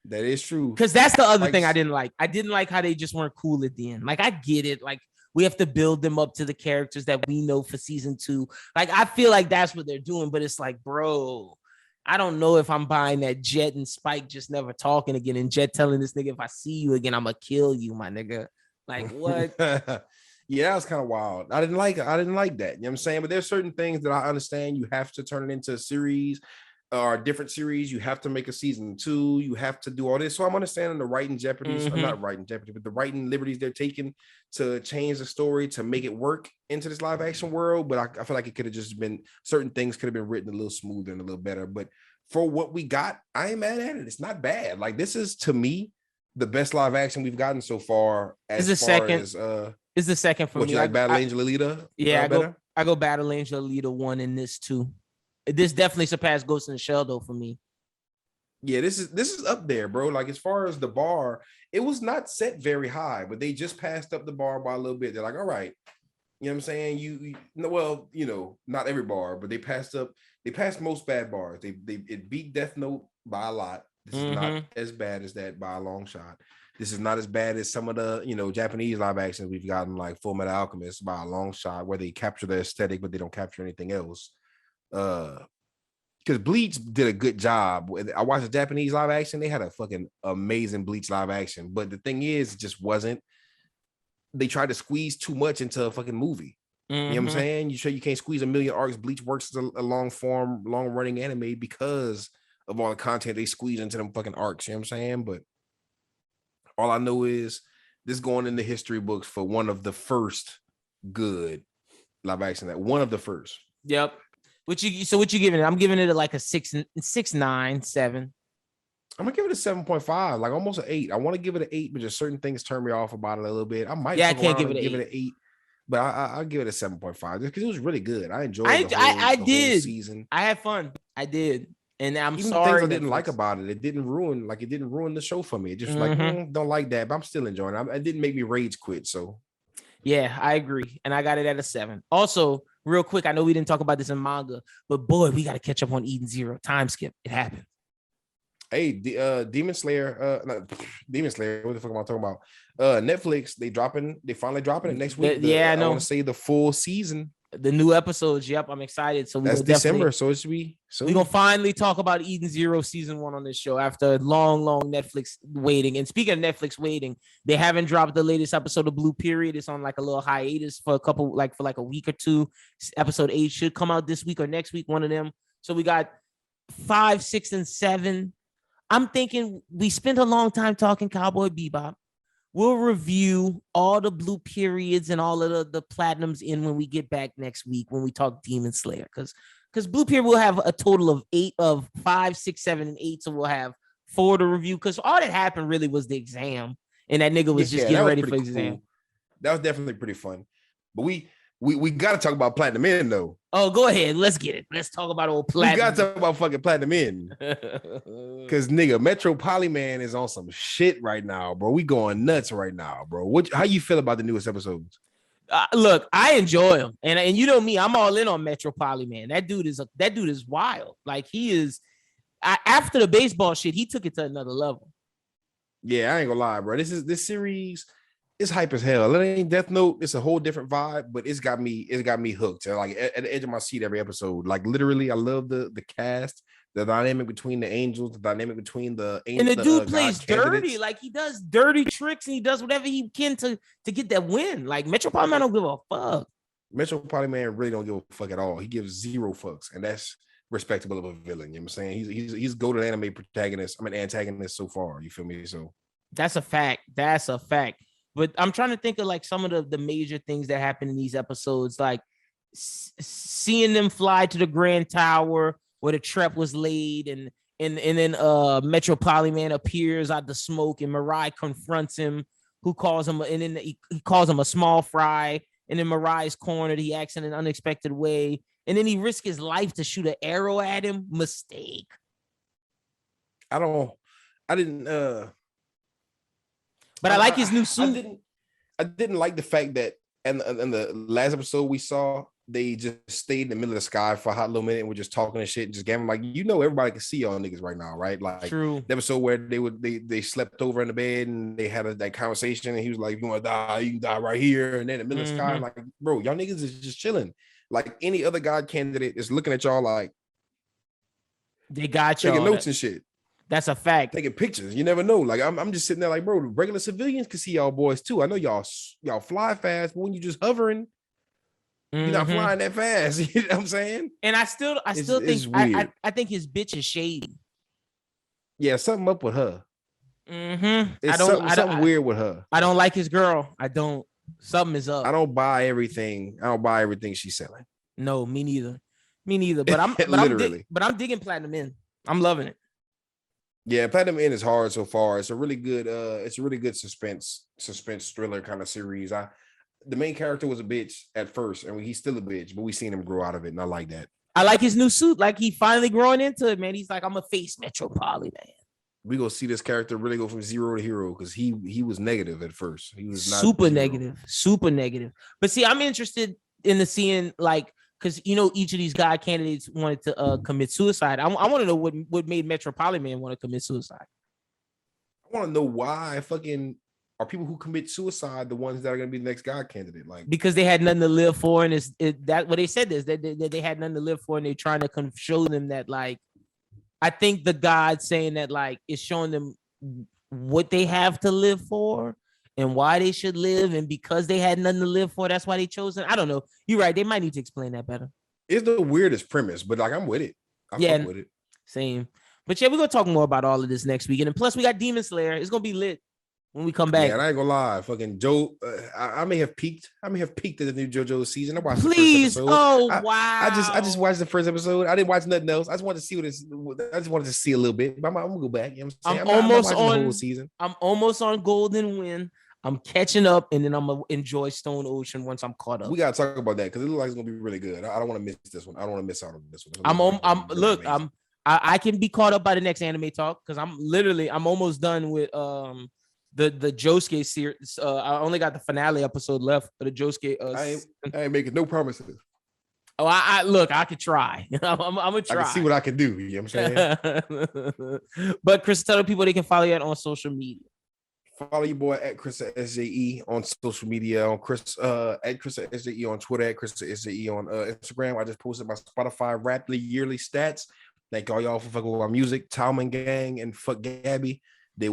That is true. Because that's the other thing I didn't like. I didn't like how they just weren't cool at the end. Like, I get it. Like, we have to build them up to the characters that we know for season 2. Like, I feel like that's what they're doing, but it's like, bro, I don't know if I'm buying that Jet and Spike just never talking again, and Jet telling this nigga, if I see you again, I'm gonna kill you, my nigga. Like, what? Yeah, that was kind of wild. I didn't like that. You know what I'm saying? But there's certain things that I understand you have to turn it into a series. are different series. You have to make a season 2. You have to do all this. So I'm understanding the writing jeopardies, or not writing jeopardy, but the writing liberties they're taking to change the story to make it work into this live action world. But I feel like it could have just been, certain things could have been written a little smoother and a little better. But for what we got, I ain't mad at it. It's not bad. Like, this is, to me, the best live action we've gotten so far. As It's the second for what, me. you like Battle Angel Alita? Yeah, better? I go Battle Angel Alita 1 in this too. This definitely surpassed Ghost in the Shell though for me. Yeah, this is up there, bro. Like, as far as the bar, it was not set very high, but they just passed up the bar by a little bit. They're like, all right, you know what I'm saying? You well, not every bar, but they passed most bad bars. It beat Death Note by a lot. This is not as bad as that by a long shot. This is not as bad as some of the, Japanese live actions we've gotten, like Full Metal Alchemist by a long shot, where they capture the aesthetic, but they don't capture anything else. Because Bleach did a good job. I watched the Japanese live action. They had a fucking amazing Bleach live action. But the thing is, it just wasn't. They tried to squeeze too much into a fucking movie. You know what I'm saying? You sure you can't squeeze a million arcs? Bleach works as a long form, long running anime because of all the content they squeeze into them fucking arcs. You know what I'm saying? But all I know is this going in the history books for one of the first good live action. That one of the first. Yep. What you giving it? I'm giving it like a 6.9, 7. I'm gonna give it a 7.5, like almost an 8. I want to give it an 8, but just certain things turn me off about it a little bit. I might I can't give it an 8, but I'll give it a 7.5 just because it was really good. I enjoyed the whole season. I had fun. I did. And I'm even sorry. Things I didn't like about it. It didn't ruin the show for me. It just don't like that, but I'm still enjoying it. It didn't make me rage quit. So yeah, I agree. And I got it at a 7. Also, real quick, I know we didn't talk about this in manga, but boy, we got to catch up on Eden Zero. Time skip. It happened. Hey, Demon Slayer, Demon Slayer, what the fuck am I talking about? Netflix, they finally dropping it next week. I want to say the full season. The new episodes. Yep, I'm excited. So that's December, so it should be soon. We're gonna finally talk about Eden Zero season 1 on this show after long Netflix waiting. And speaking of Netflix waiting, they haven't dropped the latest episode of Blue Period. It's on like a little hiatus for a week or two. Episode 8 should come out this week or next week, one of them. So we got 5, 6, and 7. I'm thinking we spent a long time talking Cowboy Bebop. We'll review all the Blue Periods and all of the platinums in when we get back next week when we talk Demon Slayer. Because Blue Period will have a total of 5, 6, 7, and 8. So we'll have 4 to review. Because all that happened really was the exam. And that nigga was just getting ready for exam. Cool. That was definitely pretty fun. But we got to talk about Platinum In, though. Oh, go ahead. Let's get it. Let's talk about old Platinum. We got to talk about fucking Platinum In. Because, nigga, Metro Polyman is on some shit right now, bro. We going nuts right now, bro. How you feel about the newest episodes? Look, I enjoy him. And you know me, I'm all in on Metro Polyman. That dude is wild. Like, he is... after the baseball shit, he took it to another level. Yeah, I ain't gonna lie, bro. This series... It's hype as hell. It ain't Death Note. It's a whole different vibe, but it's got me hooked. Like at the edge of my seat every episode. Like literally, I love the cast, the dynamic between the angels, the dynamic between the angels. And the dude plays dirty. Like he does dirty tricks and he does whatever he can to get that win. Like Metro Polyman don't give a fuck. Metro Polyman really don't give a fuck at all. He gives 0 fucks, and that's respectable of a villain. You know what I'm saying? He's go-to anime antagonist so far. You feel me? So that's a fact. That's a fact. But I'm trying to think of like some of the major things that happen in these episodes, like seeing them fly to the Grand Tower where the trap was laid, and then Metro Polyman appears out the smoke, and Mirai confronts him, who calls him, and then he calls him a small fry, and then Mirai's cornered. He acts in an unexpected way, and then he risks his life to shoot an arrow at him. Mistake. But I like his new suit. I didn't like the fact that in the last episode we saw, they just stayed in the middle of the sky for a hot little minute and were just talking and shit and just gambling. Like, everybody can see y'all niggas right now, right? Like, true. The episode where they slept over in the bed and they had that conversation, and he was like, "You want to die? You can die right here." And then in the middle of the sky, like, bro, y'all niggas is just chilling. Like any other god candidate is looking at y'all like they got y'all taking notes and shit. That's a fact. Taking pictures. You never know. Like I'm just sitting there like, bro, regular civilians can see y'all boys too. I know y'all fly fast, but when you just hovering, You're not Mhm. flying that fast. You know what I'm saying? And I still It's think weird. I think his bitch is shady. Yeah, something up with her. Mm-hmm. It's something weird with her. I don't like his girl. I don't. Something is up. I don't buy everything. I don't buy everything she's selling. No, me neither. Me neither. But I'm literally. I'm digging Platinum In. I'm loving it. Yeah, Platinum In is hard so far. It's a really good suspense thriller kind of series. The main character was a bitch at first, and he's still a bitch, but we seen him grow out of it, and I like that. I like his new suit. Like he finally growing into it, man. He's like, I'm a face Metropolitan. We gonna see this character really go from zero to hero because he was negative at first. He was not super negative. But see, I'm interested in the seeing like because each of these guy candidates wanted to commit suicide. I want to know what made Metropolitan Man want to commit suicide. I want to know why fucking are people who commit suicide the ones that are gonna be the next God candidate? Like because they had nothing to live for, and that what they said is that they had nothing to live for, and they're trying to show them that like. I think the God saying that like is showing them what they have to live for and why they should live, and because they had nothing to live for, that's why they chose it. I don't know. You're right. They might need to explain that better. It's the weirdest premise, but like I'm with it. I'm with it. Same. But yeah, we're gonna talk more about all of this next week, and then plus we got Demon Slayer. It's gonna be lit when we come back. Yeah, I ain't gonna lie. Fucking Joe, I may have peaked. I may have peaked at the new JoJo season. I watched the first episode. Wow. I just watched the first episode. I didn't watch nothing else. I just wanted to see I just wanted to see a little bit. I'm gonna go back. You know what I'm saying? I'm almost on the whole season. I'm almost on Golden Wind. I'm catching up, and then I'm gonna enjoy Stone Ocean once I'm caught up. We gotta talk about that because it looks like it's gonna be really good. I don't want to miss this one. I don't want to miss out on this one. I can be caught up by the next anime talk because I'm almost done with the Josuke series. I only got the finale episode left for the Josuke. I ain't making no promises. Oh, I could try. I'm gonna try. I can see what I can do. You know what I'm saying? But Chris, tell the people they can follow you on social media. Follow your boy at Chris SJE on social media, on Chris at Chris SJE on Twitter, at Chris SJE on Instagram. I just posted my Spotify Rapidly yearly stats. Thank all y'all for fucking with my music, Talman Gang and Fuck Gabby. They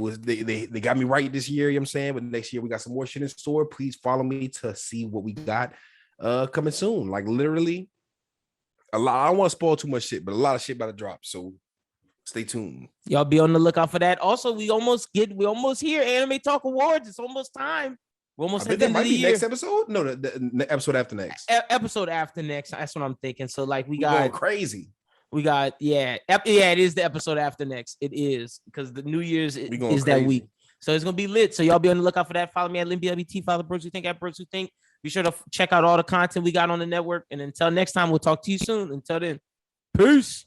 got me right this year, you know what I'm saying? But next year we got some more shit in store. Please follow me to see what we got coming soon. Like literally a lot. I don't want to spoil too much shit, but a lot of shit about to drop. So stay tuned. Y'all be on the lookout for that. Also, we almost here. Anime Talk Awards. It's almost time. We're almost at the end of the year. Next episode? No, the episode after next. Episode after next. That's what I'm thinking. So like we got going crazy. We got it is the episode after next. It is because the New Year's is that week. So it's gonna be lit. So y'all be on the lookout for that. Follow me at LinBLBT. Follow Brooks Who Think at Brooks Who Think. Be sure to check out all the content we got on the network. And until next time, we'll talk to you soon. Until then, peace.